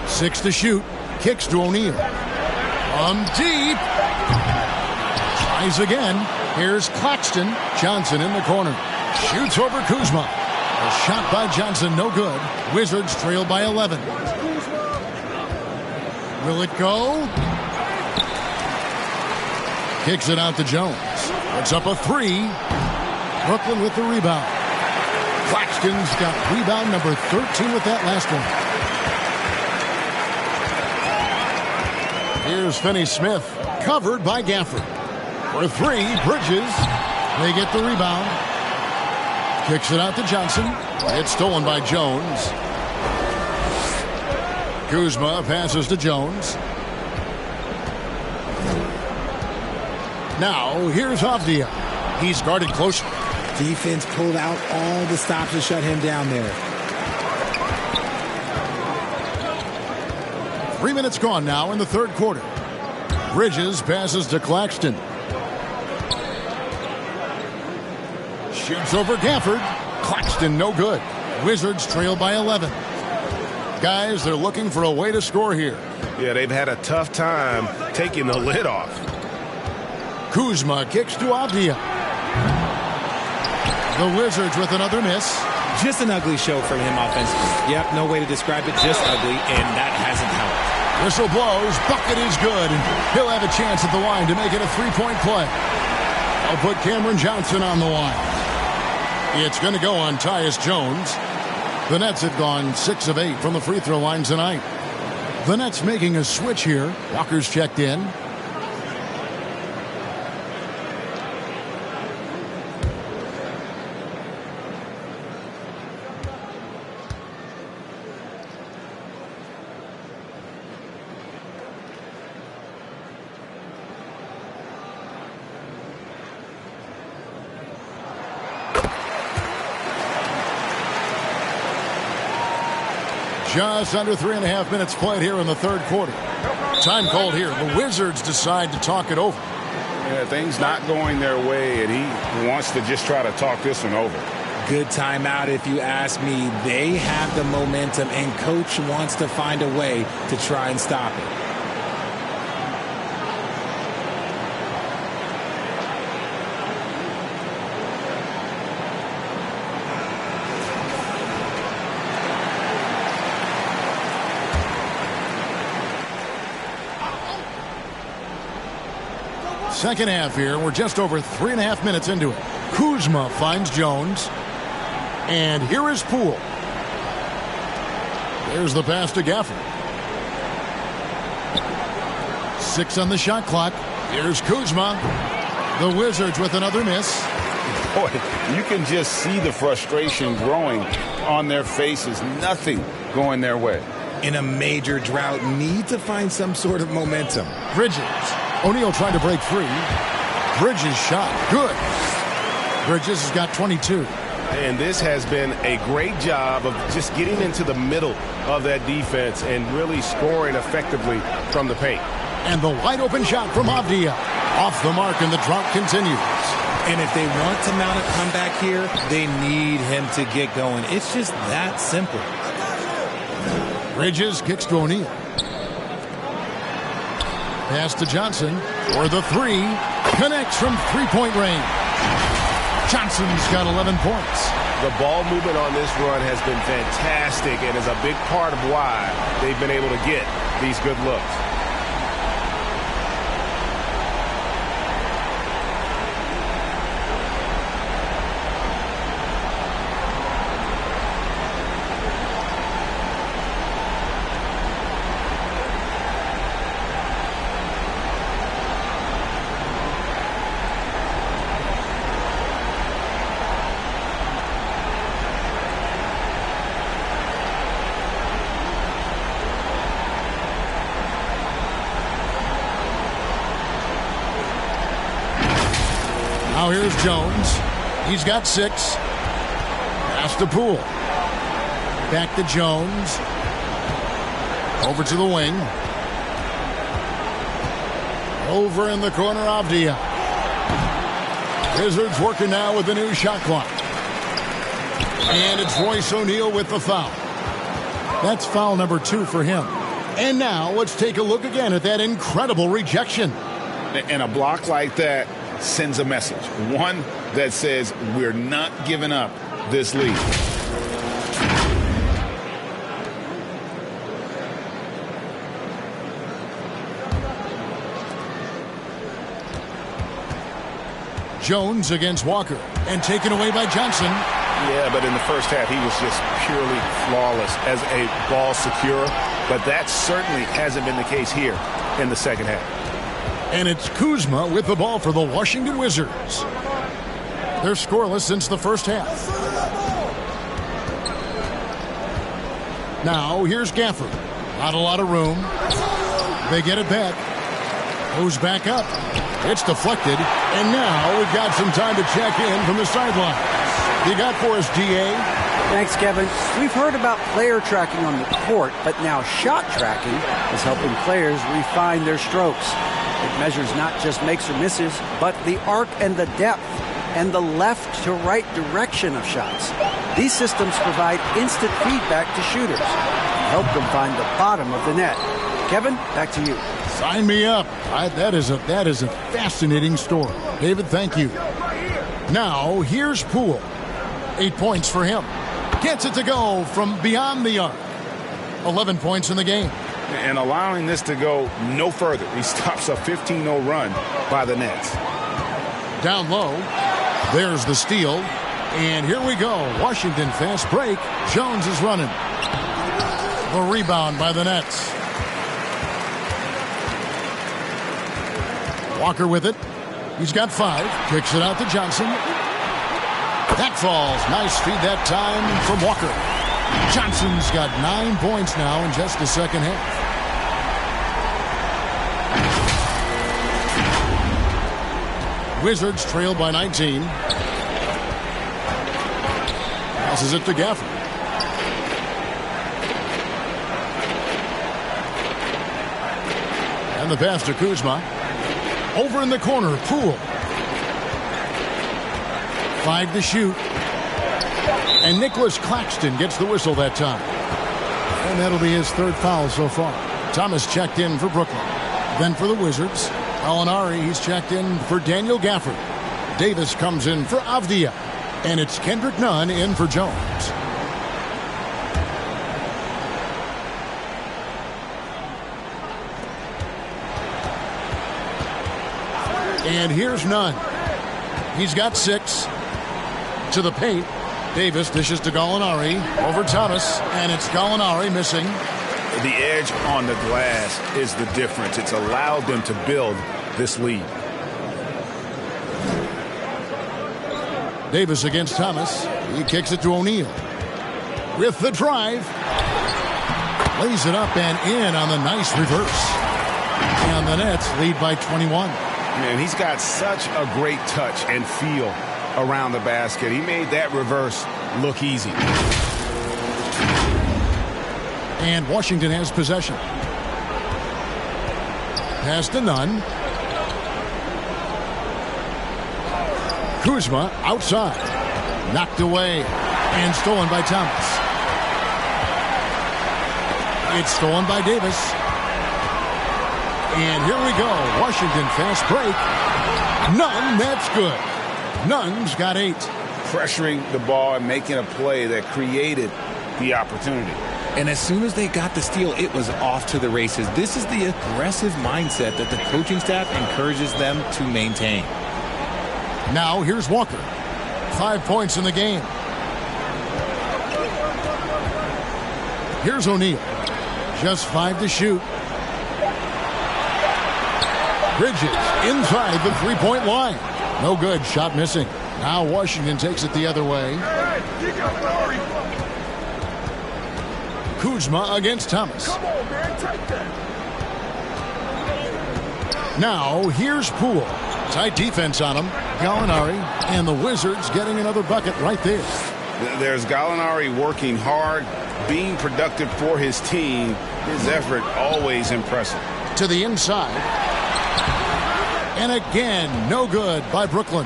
6 to shoot. Kicks to O'Neal. From deep. Tries again. Here's Claxton. Johnson in the corner. Shoots over Kuzma. A shot by Johnson, no good. Wizards trail by 11. Will it go? Kicks it out to Jones. It's up a 3. Brooklyn with the rebound. Claxton's got rebound number 13 with that last one. Here's Finney-Smith, covered by Gafford. For 3, Bridges. They get the rebound. Kicks it out to Johnson. It's stolen by Jones. Kuzma passes to Jones. Now, here's Avdia. He's guarded closely. Defense pulled out all the stops to shut him down there. 3 minutes gone now in the third quarter. Bridges passes to Claxton. Shoots over Gafford. Claxton, no good. Wizards trail by 11. Guys, they're looking for a way to score here. Yeah, they've had a tough time taking the lid off. Kuzma kicks to Avdia. The Wizards with another miss. Just an ugly show from him offensively. Yep, no way to describe it, just ugly, and that hasn't helped. Whistle blows, bucket is good, and he'll have a chance at the line to make it a 3-point play. I'll put Cameron Johnson on the line. It's going to go on Tyus Jones. The Nets have gone 6 of 8 from the free throw line tonight. The Nets making a switch here. Walker's checked in. Just under 3.5 minutes played here in the third quarter. Time called here. The Wizards decide to talk it over. Yeah, things not going their way, and he wants to just try to talk this one over. Good timeout, if you ask me. They have the momentum, and Coach wants to find a way to try and stop it. Second half here. We're just over 3.5 minutes into it. Kuzma finds Jones. And here is Poole. There's the pass to Gafford. 6 on the shot clock. Here's Kuzma. The Wizards with another miss. Boy, you can just see the frustration growing on their faces. Nothing going their way. In a major drought, need to find some sort of momentum. Bridges. O'Neal trying to break free. Bridges shot. Good. Bridges has got 22. And this has been a great job of just getting into the middle of that defense and really scoring effectively from the paint. And the wide open shot from Avdia. Off the mark, and the drought continues. And if they want to mount a comeback here, they need him to get going. It's just that simple. Bridges kicks to O'Neal. Pass to Johnson for the three. Connects from three-point range. Johnson's got 11 points. The ball movement on this run has been fantastic and is a big part of why they've been able to get these good looks. Now here's Jones. He's got 6. Pass to Poole. Back to Jones. Over to the wing. Over in the corner, Avdia. Wizards working now with the new shot clock. And it's Royce O'Neal with the foul. That's foul number 2 for him. And now let's take a look again at that incredible rejection. And a block like that sends a message. One that says we're not giving up this lead. Jones against Walker and taken away by Johnson. Yeah, but in the first half he was just purely flawless as a ball securer. But that certainly hasn't been the case here in the second half. And it's Kuzma with the ball for the Washington Wizards. They're scoreless since the first half. Now here's Gafford. Not a lot of room. They get it back. Goes back up. It's deflected. And now we've got some time to check in from the sideline. You got for us, DA? Thanks, Kevin. We've heard about player tracking on the court, but now shot tracking is helping players refine their strokes. It measures not just makes or misses, but the arc and the depth and the left to right direction of shots. These systems provide instant feedback to shooters and help them find the bottom of the net. Kevin, back to you. Sign me up. That is a fascinating story. David, thank you. Now, here's Poole. 8 points for him. Gets it to go from beyond the arc. 11 points in the game. And allowing this to go no further. He stops a 15-0 run by the Nets. Down low. There's the steal. And here we go. Washington fast break. Jones is running. The rebound by the Nets. Walker with it. He's got 5. Kicks it out to Johnson. That falls. Nice feed that time from Walker. Johnson's got 9 points now in just the second half. Wizards trail by 19. Passes it to Gafford. And the pass to Kuzma. Over in the corner, Poole. 5 to shoot. And Nicholas Claxton gets the whistle that time. And that'll be his third foul so far. Thomas checked in for Brooklyn. Then for the Wizards, Gallinari, he's checked in for Daniel Gafford. Davis comes in for Avdia. And it's Kendrick Nunn in for Jones. And here's Nunn. He's got 6. To the paint. Davis dishes to Gallinari. Over Thomas. And it's Gallinari missing. The edge on the glass is the difference. It's allowed them to build this lead. Davis against Thomas. He kicks it to O'Neal. With the drive. Lays it up and in on the nice reverse. And the Nets lead by 21. Man, he's got such a great touch and feel around the basket. He made that reverse look easy. And Washington has possession. Pass to Nunn. Kuzma outside. Knocked away. And stolen by Thomas. It's stolen by Davis. And here we go. Washington fast break. Nunn, that's good. Nunn's got 8. Pressuring the ball and making a play that created the opportunity. And as soon as they got the steal, it was off to the races. This is the aggressive mindset that the coaching staff encourages them to maintain. Now here's Walker. 5 points in the game. Here's O'Neal. Just 5 to shoot. Bridges inside the three-point line. No good. Shot missing. Now Washington takes it the other way. Kuzma against Thomas. Come on, man, take that. Now here's Poole. Tight defense on him. Gallinari and the Wizards getting another bucket right there. There's Gallinari working hard, being productive for his team. His effort always impressive. To the inside. And again, no good by Brooklyn.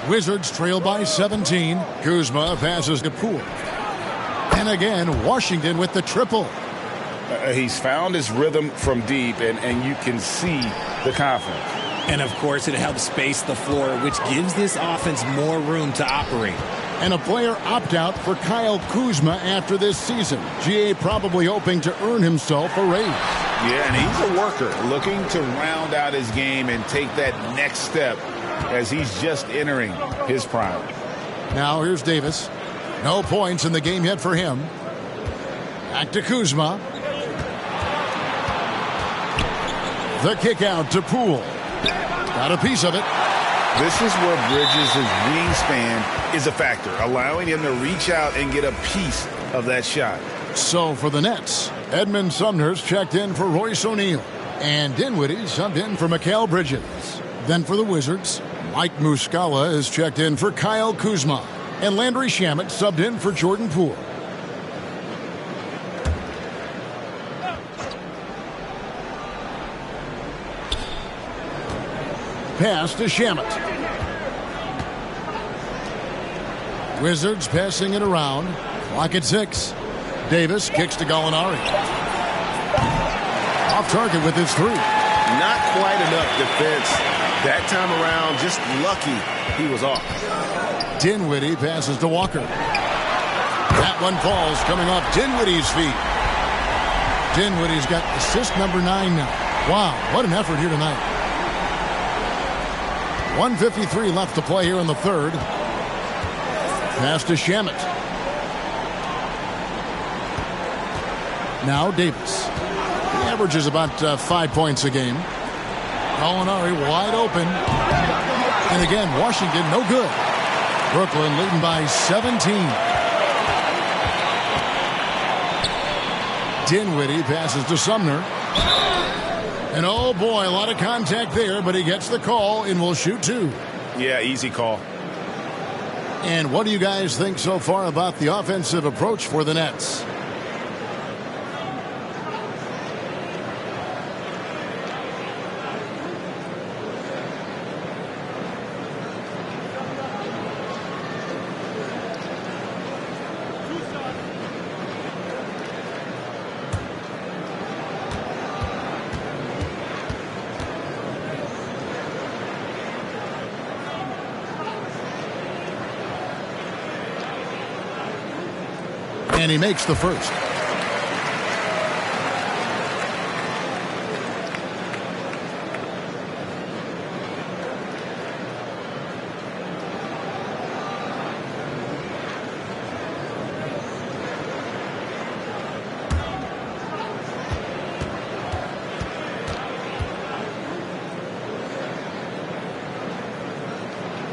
Wizards trail by 17. Kuzma passes to Poole. And again, Washington with the triple. He's found his rhythm from deep, and you can see the confidence. And, of course, it helps space the floor, which gives this offense more room to operate. And a player opt-out for Kyle Kuzma after this season. GA probably hoping to earn himself a raise. Yeah, and he's a worker looking to round out his game and take that next step as he's just entering his prime. Now here's Davis. No points in the game yet for him. Back to Kuzma. The kick out to Poole. Got a piece of it. This is where Bridges' wingspan is a factor, allowing him to reach out and get a piece of that shot. So for the Nets, Edmund Sumner's checked in for Royce O'Neal. And Dinwiddie subbed in for Mikal Bridges. Then for the Wizards, Mike Muscala is checked in for Kyle Kuzma. And Landry Shamet subbed in for Jordan Poole. Pass to Shamet. Wizards passing it around. Clock at 6. Davis kicks to Gallinari. Off target with his 3. Not quite enough defense that time around. Just lucky he was off. Dinwiddie passes to Walker. That one falls coming off Dinwiddie's feet. Dinwiddie's got assist number 9 now. Wow, what an effort here tonight. 1:53 left to play here in the third. Pass to Shamet. Now Davis. He averages about 5 points a game. Gallinari wide open. And again, Washington no good. Brooklyn leading by 17. Dinwiddie passes to Sumner. And oh boy, a lot of contact there, but he gets the call and will shoot 2. Yeah, easy call. And what do you guys think so far about the offensive approach for the Nets? And he makes the first.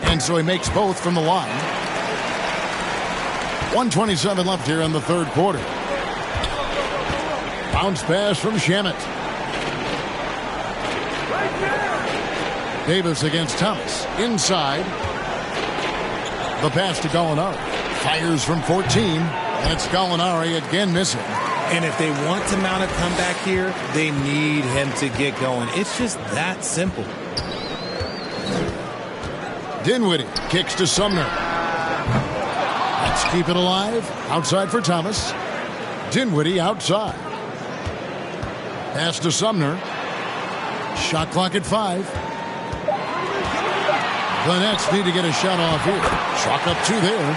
And so he makes both from the line. 1:27 left here in the third quarter. Bounce pass from Shamet. Davis against Thomas. Inside. The pass to Gallinari. Fires from 14. And it's Gallinari again missing. And if they want to mount a comeback here, they need him to get going. It's just that simple. Dinwiddie kicks to Sumner. Let's keep it alive. Outside for Thomas. Dinwiddie outside. Pass to Sumner. Shot clock at 5. The Nets need to get a shot off here. Chalk up 2 there.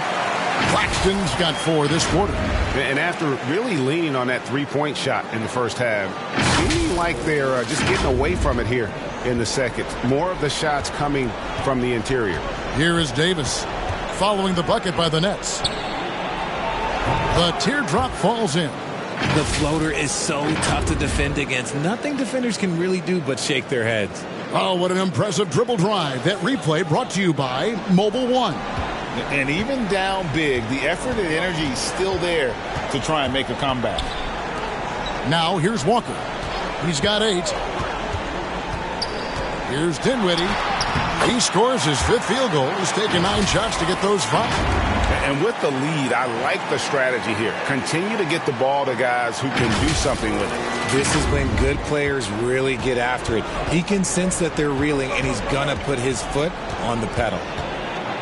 Claxton's got 4 this quarter. And after really leaning on that three-point shot in the first half, seeming like they're just getting away from it here in the second. More of the shots coming from the interior. Here is Davis following the bucket by the Nets. The teardrop falls in. The floater is so tough to defend against. Nothing defenders can really do but shake their heads. Oh, what an impressive dribble drive. That replay brought to you by Mobile One. And even down big, the effort and energy is still there to try and make a comeback. Now here's Walker. He's got 8. Here's Dinwiddie. He scores his 5th field goal. He's taken 9 shots to get those 5. And with the lead, I like the strategy here. Continue to get the ball to guys who can do something with it. This is when good players really get after it. He can sense that they're reeling, and he's going to put his foot on the pedal.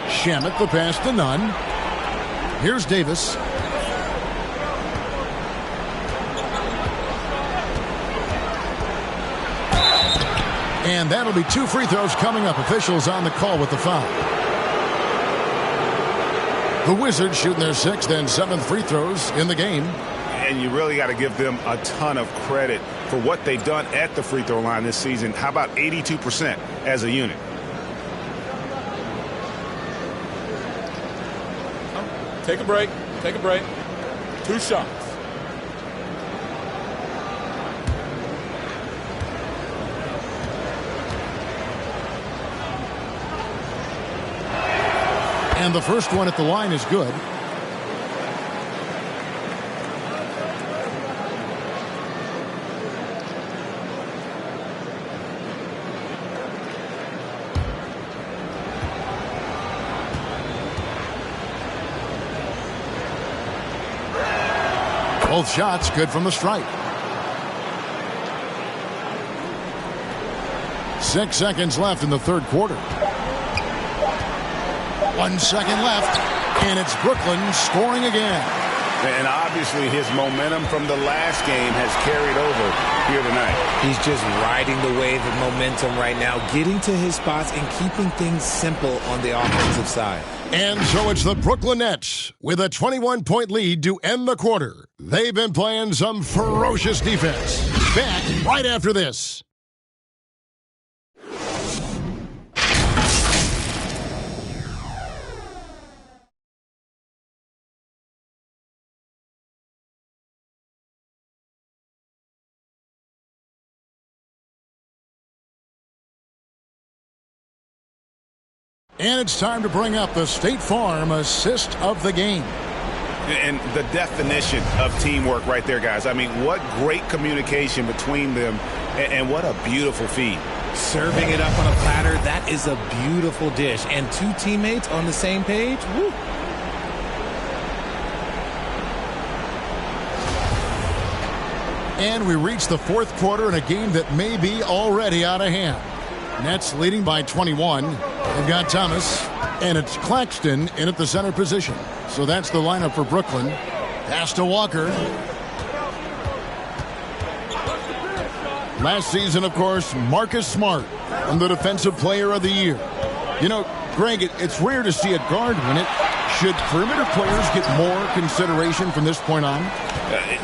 Shamet the pass to Nunn. Here's Davis. And that'll be 2 free throws coming up. Officials on the call with the foul. The Wizards shooting their 6th and 7th free throws in the game. And you really got to give them a ton of credit for what they've done at the free throw line this season. How about 82% as a unit? Take a break. Take a break. 2 shots. And the first one at the line is good. Both shots good from the stripe. 6 seconds left in the third quarter. 1 second left, and it's Brooklyn scoring again. And obviously his momentum from the last game has carried over here tonight. He's just riding the wave of momentum right now, getting to his spots and keeping things simple on the offensive side. And so it's the Brooklyn Nets with a 21-point lead to end the quarter. They've been playing some ferocious defense. Back right after this. And it's time to bring up the State Farm assist of the game. And the definition of teamwork right there, guys. I mean, what great communication between them, and what a beautiful feed. Serving it up on a platter, that is a beautiful dish. And 2 teammates on the same page, woo. And we reach the fourth quarter in a game that may be already out of hand. Nets leading by 21. They've got Thomas, and it's Claxton in at the center position. So that's the lineup for Brooklyn. Pass to Walker. Last season, of course, Marcus Smart won the Defensive Player of the Year. You know, Greg, it's rare to see a guard win it. Should perimeter players get more consideration from this point on?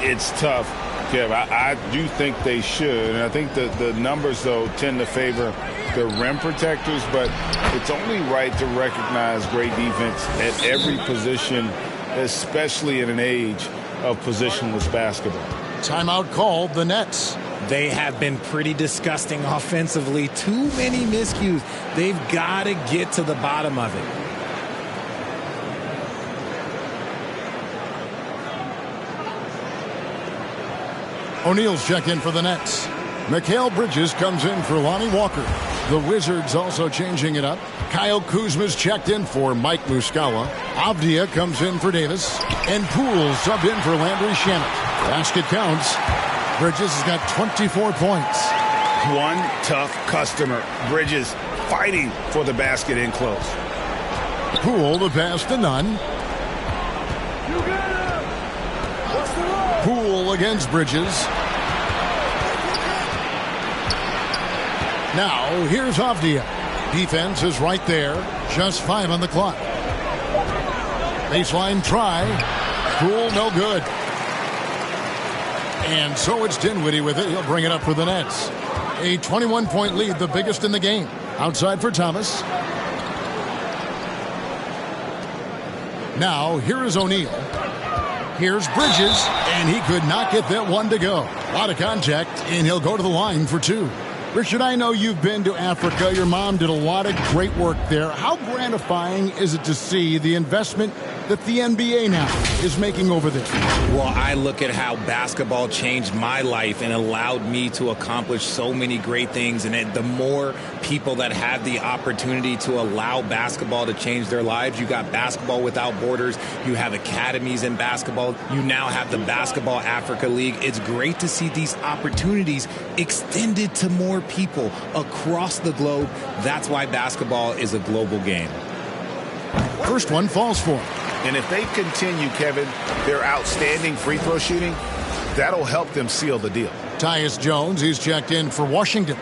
It's tough, Kev. I do think they should. And I think the numbers, though, tend to favor the rim protectors. But it's only right to recognize great defense at every position, especially in an age of positionless basketball. Timeout called, the Nets. They have been pretty disgusting offensively. Too many miscues. They've got to get to the bottom of it. O'Neal's check in for the Nets. Mikal Bridges comes in for Lonnie Walker. The Wizards also changing it up. Kyle Kuzma's checked in for Mike Muscala. Avdia comes in for Davis. And Poole subbed in for Landry Shamet. Basket counts. Bridges has got 24 points. One tough customer. Bridges fighting for the basket in close. Poole the pass to Nunn. Poole against Bridges. Now, here's Avdia. Defense is right there. Just 5 on the clock. Baseline try. Poole, no good. And so it's Dinwiddie with it. He'll bring it up for the Nets. A 21-point lead, the biggest in the game. Outside for Thomas. Now, here is O'Neal. Here's Bridges, and he could not get that one to go. A lot of contact, and he'll go to the line for 2. Richard, I know you've been to Africa. Your mom did a lot of great work there. How gratifying is it to see the investment that the NBA now is making over there? Well, I look at how basketball changed my life and allowed me to accomplish so many great things. And the more people that have the opportunity to allow basketball to change their lives, you got Basketball Without Borders, you have academies in basketball, you now have the Basketball Africa League. It's great to see these opportunities extended to more people across the globe. That's why basketball is a global game. First one falls for him. And if they continue, Kevin, their outstanding free throw shooting, that'll help them seal the deal. Tyus Jones, he's checked in for Washington.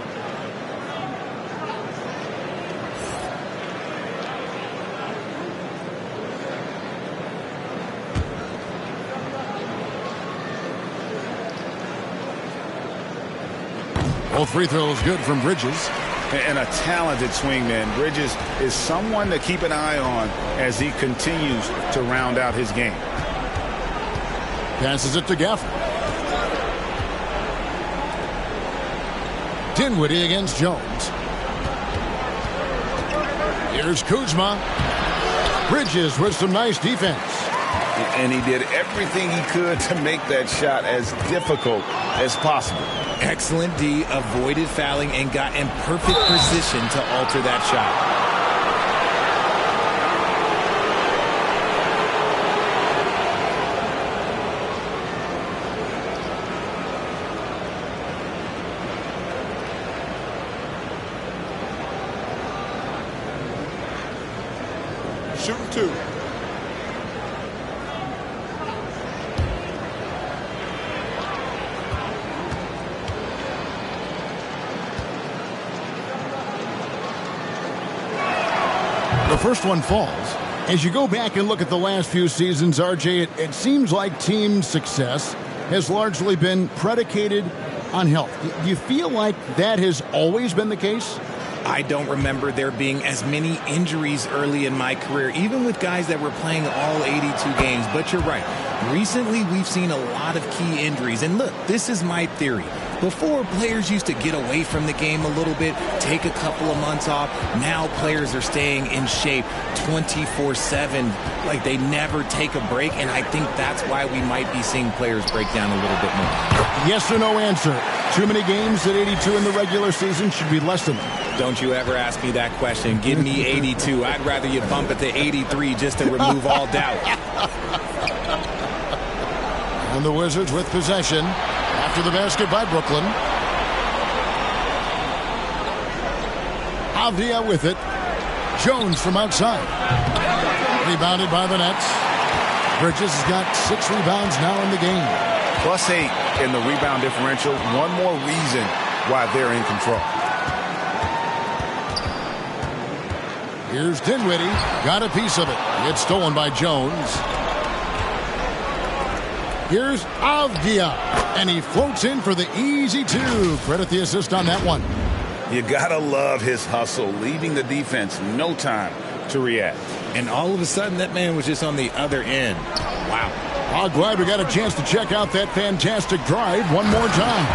Both free throws good from Bridges. And a talented swingman. Bridges is someone to keep an eye on as he continues to round out his game. Passes it to Gafford. Dinwiddie against Jones. Here's Kuzma. Bridges with some nice defense. And he did everything he could to make that shot as difficult as possible. Excellent D, avoided fouling, and got in perfect position to alter that shot. Shooting 2. The first one falls. As you go back and look at the last few seasons, RJ, it seems like team success has largely been predicated on health. Do you feel like that has always been the case? I don't remember there being as many injuries early in my career, even with guys that were playing all 82 games. But you're right. Recently, we've seen a lot of key injuries. And look, this is my theory. Before, players used to get away from the game a little bit, take a couple of months off. Now players are staying in shape 24/7, like they never take a break, and I think that's why we might be seeing players break down a little bit more. Yes or no answer. Too many games at 82 in the regular season should be less than that. Don't you ever ask me that question. Give me 82. I'd rather you bump it to 83 just to remove all doubt. And the Wizards with possession. After the basket by Brooklyn. Avdia with it. Jones from outside. Rebounded by the Nets. Bridges has got 6 rebounds now in the game. +8 in the rebound differential. One more reason why they're in control. Here's Dinwiddie. Got a piece of it. It's stolen by Jones. Here's Avdia. And he floats in for the easy two. Credit the assist on that one. You gotta love his hustle, leaving the defense no time to react. And all of a sudden, that man was just on the other end. Wow. I'm glad we got a chance to check out that fantastic drive one more time.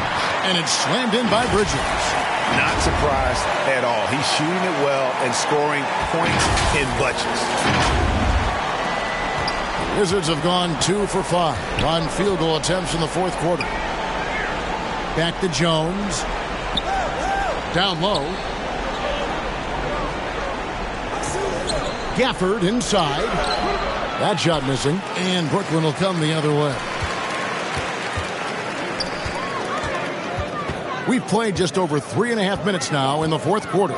And it's slammed in by Bridges. Not surprised at all. He's shooting it well and scoring points in bunches. The Wizards have gone 2 for 5 on field goal attempts in the fourth quarter. Back to Jones. Down low. Gafford inside. That shot missing. And Brooklyn will come the other way. We've played just over 3.5 minutes now in the fourth quarter.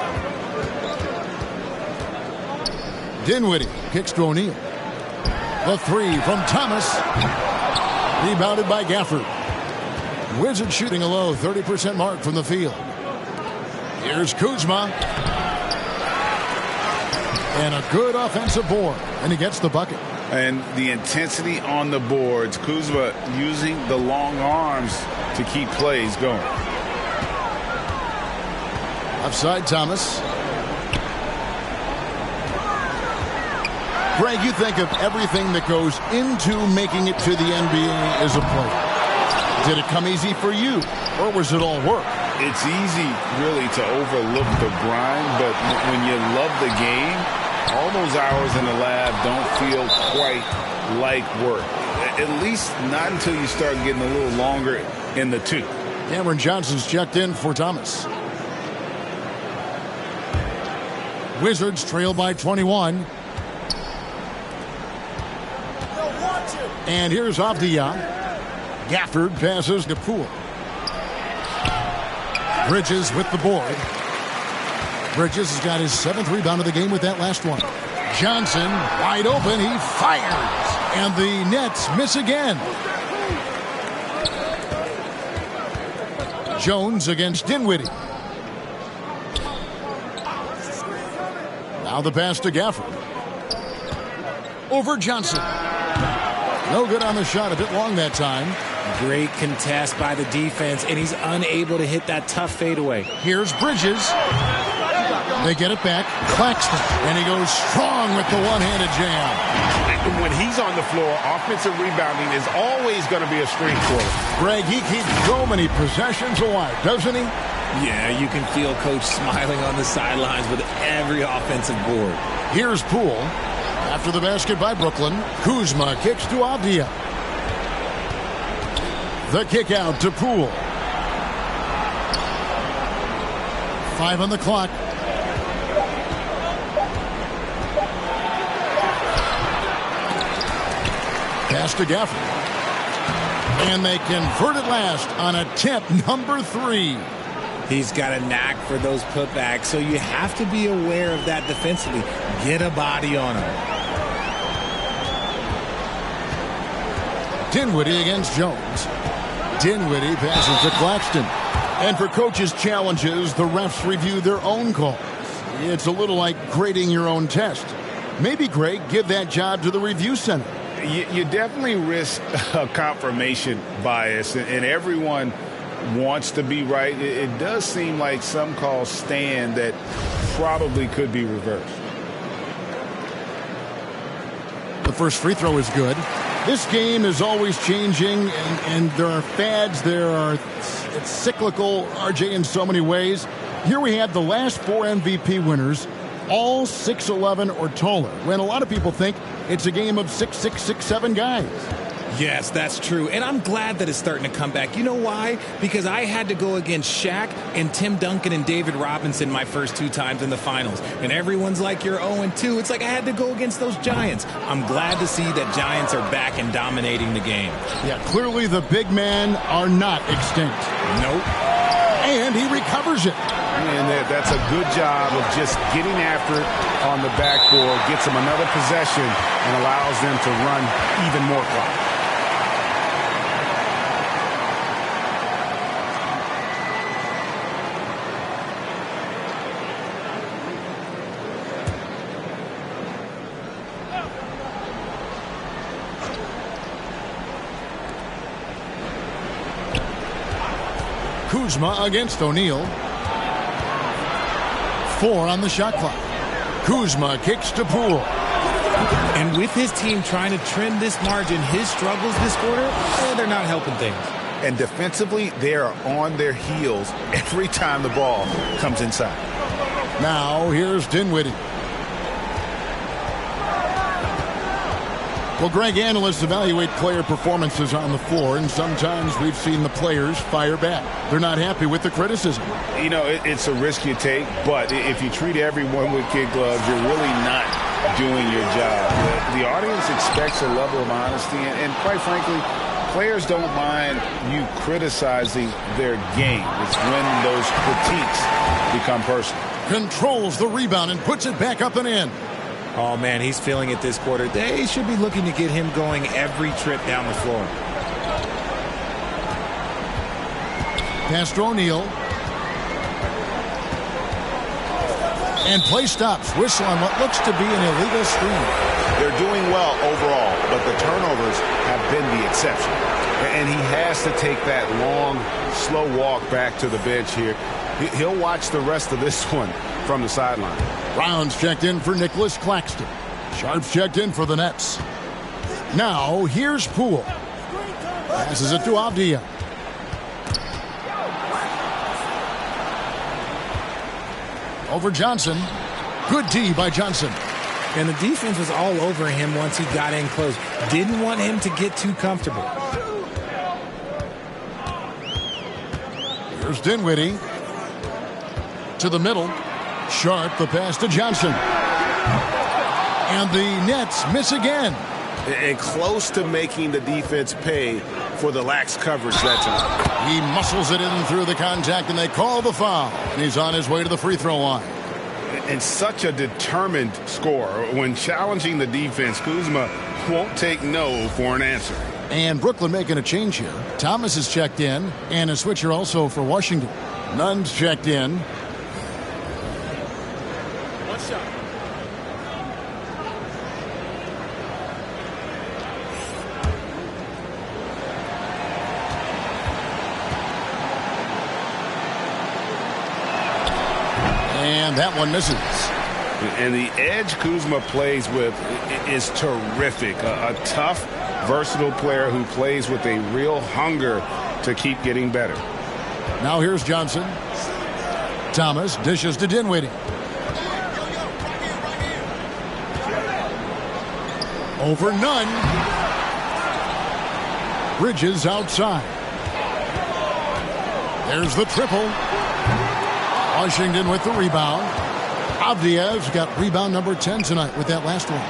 Dinwiddie kicks to O'Neal. The three from Thomas. Rebounded by Gafford. Wizards shooting a low 30% mark from the field. Here's Kuzma. And a good offensive board. And he gets the bucket. And the intensity on the boards. Kuzma using the long arms to keep plays going. Offside Thomas. Greg, you think of everything that goes into making it to the NBA as a player. Did it come easy for you, or was it all work? It's easy, really, to overlook the grind, but when you love the game, all those hours in the lab don't feel quite like work. At least not until you start getting a little longer in the tooth. Cameron Johnson's checked in for Thomas. Wizards trail by 21. And here's Avdia. Gafford passes to Poole. Bridges with the board. Bridges has got his 7th rebound of the game with that last one. Johnson wide open. He fires. And the Nets miss again. Jones against Dinwiddie. Now the pass to Gafford. Over Johnson. No good on the shot. A bit long that time. Great contest by the defense, and he's unable to hit that tough fadeaway. Here's Bridges. They get it back. Claxton. And he goes strong with the one-handed jam. When he's on the floor, offensive rebounding is always going to be a strength for him. Greg, he keeps so many possessions alive, doesn't he? Yeah, you can feel Coach smiling on the sidelines with every offensive board. Here's Poole. After the basket by Brooklyn, Kuzma kicks to Avdia. The kick out to Poole. 5 on the clock. Pass to Gafford. And they convert it last on attempt number 3. He's got a knack for those putbacks, so you have to be aware of that defensively. Get a body on him. Dinwiddie against Jones. Dinwiddie passes to Claxton. And for coaches' challenges, the refs review their own calls. It's a little like grading your own test. Maybe, Greg, give that job to the review center. You definitely risk a confirmation bias, and everyone wants to be right. It does seem like some calls stand that probably could be reversed. The first free throw is good. This game is always changing, and there are fads. It's cyclical, RJ, in so many ways. Here we have the last 4 MVP winners, all 6'11" or taller, when a lot of people think it's a game of 6'6", 6'7" guys. Yes, that's true. And I'm glad that it's starting to come back. You know why? Because I had to go against Shaq and Tim Duncan and David Robinson my first 2 times in the finals. And everyone's like, you're 0-2. It's like I had to go against those Giants. I'm glad to see that Giants are back and dominating the game. Yeah, clearly the big men are not extinct. Nope. And he recovers it. And that's a good job of just getting after it on the backboard, gets them another possession, and allows them to run even more clock. Kuzma against O'Neal. 4 on the shot clock. Kuzma kicks to Poole. And with his team trying to trim this margin, his struggles this quarter, they're not helping things. And defensively, they are on their heels every time the ball comes inside. Now here's Dinwiddie. Well, Greg, analysts evaluate player performances on the floor, and sometimes we've seen the players fire back. They're not happy with the criticism. You know, it's a risk you take, but if you treat everyone with kid gloves, you're really not doing your job. The audience expects a level of honesty, and quite frankly, players don't mind you criticizing their game. It's when those critiques become personal. Controls the rebound and puts it back up and in. Oh, man, he's feeling it this quarter. They should be looking to get him going every trip down the floor. Pass to O'Neal. And play stops. Whistle on what looks to be an illegal screen. They're doing well overall, but the turnovers have been the exception. And he has to take that long, slow walk back to the bench here. He'll watch the rest of this one from the sideline. Brown's checked in for Nicholas Claxton. Sharp's checked in for the Nets. Now, here's Poole. Passes it to Avdia. Over Johnson. Good D by Johnson. And the defense was all over him once he got in close. Didn't want him to get too comfortable. Here's Dinwiddie. To the middle. Sharp, the pass to Johnson. And the Nets miss again. And close to making the defense pay for the lax coverage that time. He muscles it in through the contact, and they call the foul. And he's on his way to the free throw line. And such a determined scorer. When challenging the defense, Kuzma won't take no for an answer. And Brooklyn making a change here. Thomas is checked in, and a switcher also for Washington. Nunn's checked in. And that one misses. And the edge Kuzma plays with is terrific. A tough, versatile player who plays with a real hunger to keep getting better. Now here's Johnson. Thomas dishes to Dinwiddie. Over Nunn. Bridges outside. There's the triple. Washington with the rebound. Avdia's got rebound number 10 tonight with that last one.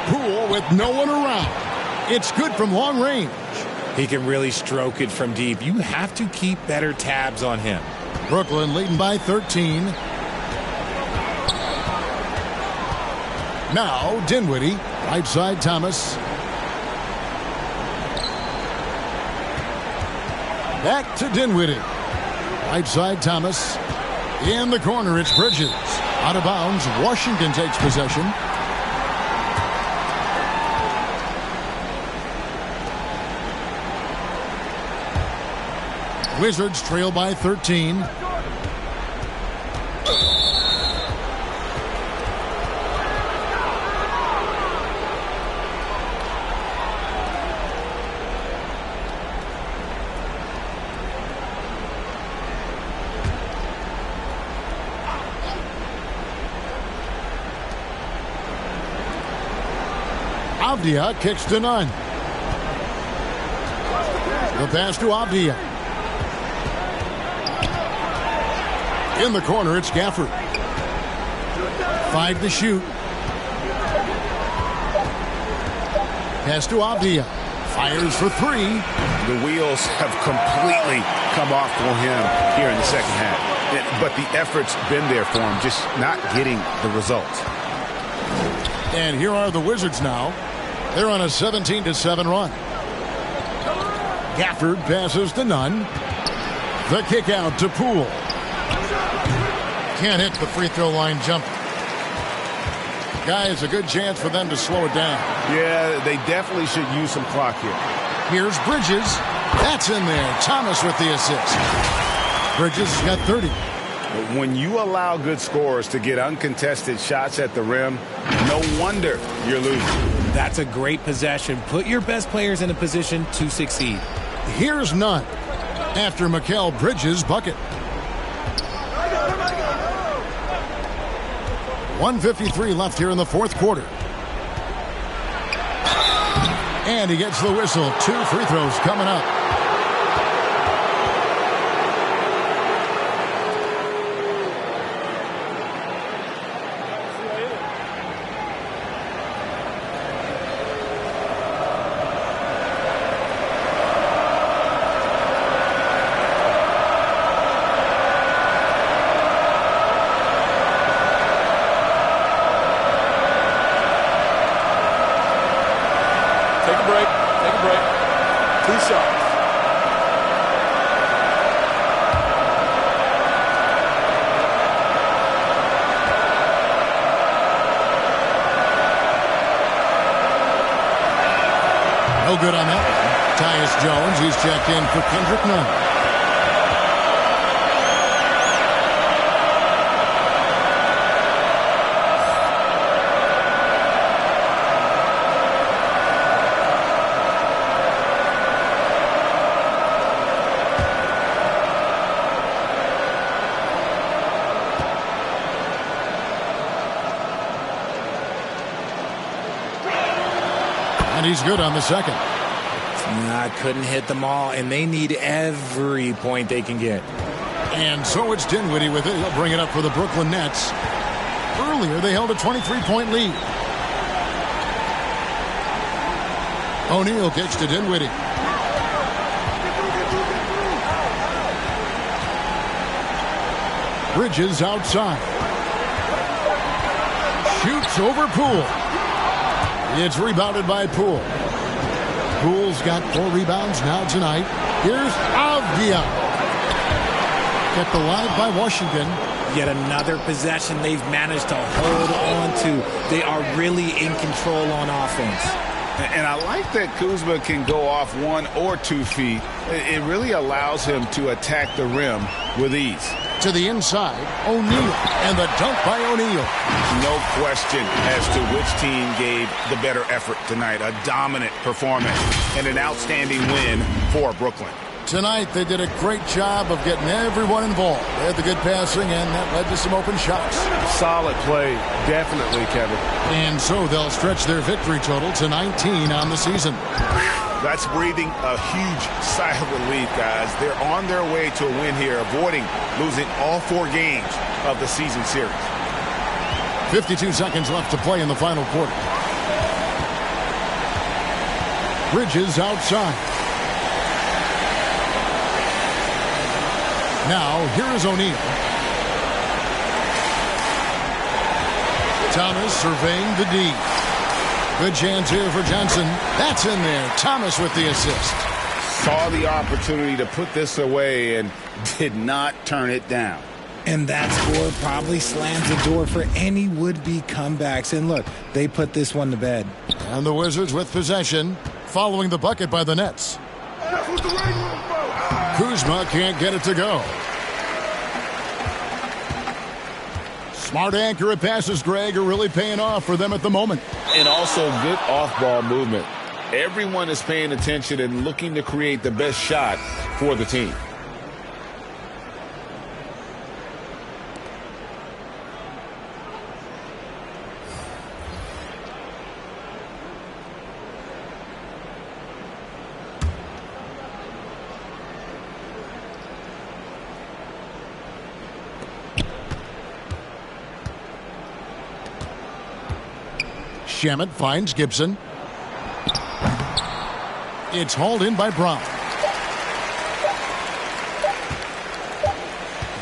Poole with no one around. It's good from long range. He can really stroke it from deep. You have to keep better tabs on him. Brooklyn leading by 13. Now Dinwiddie, right side Thomas. Back to Dinwiddie. Right side Thomas. In the corner, it's Bridges. Out of bounds, Washington takes possession. Wizards trail by 13. Avdia kicks to Nunn. The pass to Avdia. In the corner, it's Gafford. 5 to shoot. Pass to Avdia. Fires for 3. The wheels have completely come off for him here in the second half. But the effort's been there for him, just not getting the results. And here are the Wizards now. They're on a 17-7 run. Gafford passes to Nunn. The kick out to Poole. Can't hit the free throw line jumper. Guys, a good chance for them to slow it down. Yeah, they definitely should use some clock here. Here's Bridges. That's in there. Thomas with the assist. Bridges got 30. When you allow good scorers to get uncontested shots at the rim, no wonder you're losing. That's a great possession. Put your best players in a position to succeed. Here's none after Mikal Bridges' bucket. 1:53 left here in the fourth quarter. And he gets the whistle. 2 free throws coming up. No good on that one. Tyus Jones, he's checked in for Kendrick Nunn. And he's good on the second. Nah, couldn't hit them all, and they need every point they can get. And so it's Dinwiddie with it. He'll bring it up for the Brooklyn Nets. Earlier, they held a 23-point lead. O'Neal kicks to Dinwiddie. Bridges outside. Shoots over Poole. It's rebounded by Poole. Poole's got 4 rebounds now tonight. Here's Avdia. Kept alive by Washington. Yet another possession they've managed to hold on to. They are really in control on offense. And I like that Kuzma can go off 1 or 2 feet. It really allows him to attack the rim with ease. To the inside, O'Neal, and the dunk by O'Neal. No question as to which team gave the better effort tonight. A dominant performance and an outstanding win for Brooklyn. Tonight, they did a great job of getting everyone involved. They had the good passing, and that led to some open shots. Solid play, definitely, Kevin. And so they'll stretch their victory total to 19 on the season. That's breathing a huge sigh of relief, guys. They're on their way to a win here, avoiding losing all 4 games of the season series. 52 seconds left to play in the final quarter. Bridges outside. Now, here is O'Neal. Thomas surveying the D. Good chance here for Johnson. That's in there. Thomas with the assist. Saw the opportunity to put this away and did not turn it down. And that score probably slams the door for any would-be comebacks. And look, they put this one to bed. And the Wizards with possession, following the bucket by the Nets. Kuzma can't get it to go. Smart accurate passes, Greg, are really paying off for them at the moment. And also good off-ball movement. Everyone is paying attention and looking to create the best shot for the team. Shamet finds Gibson. It's hauled in by Brown.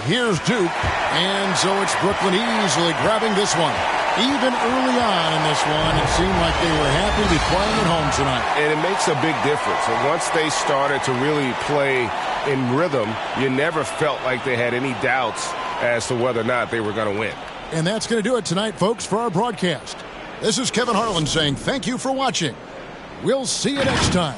Here's Duke. And so it's Brooklyn easily grabbing this one. Even early on in this one, it seemed like they were happy to be playing at home tonight. And it makes a big difference. And once they started to really play in rhythm, you never felt like they had any doubts as to whether or not they were going to win. And that's going to do it tonight, folks, for our broadcast. This is Kevin Harlan saying thank you for watching. We'll see you next time.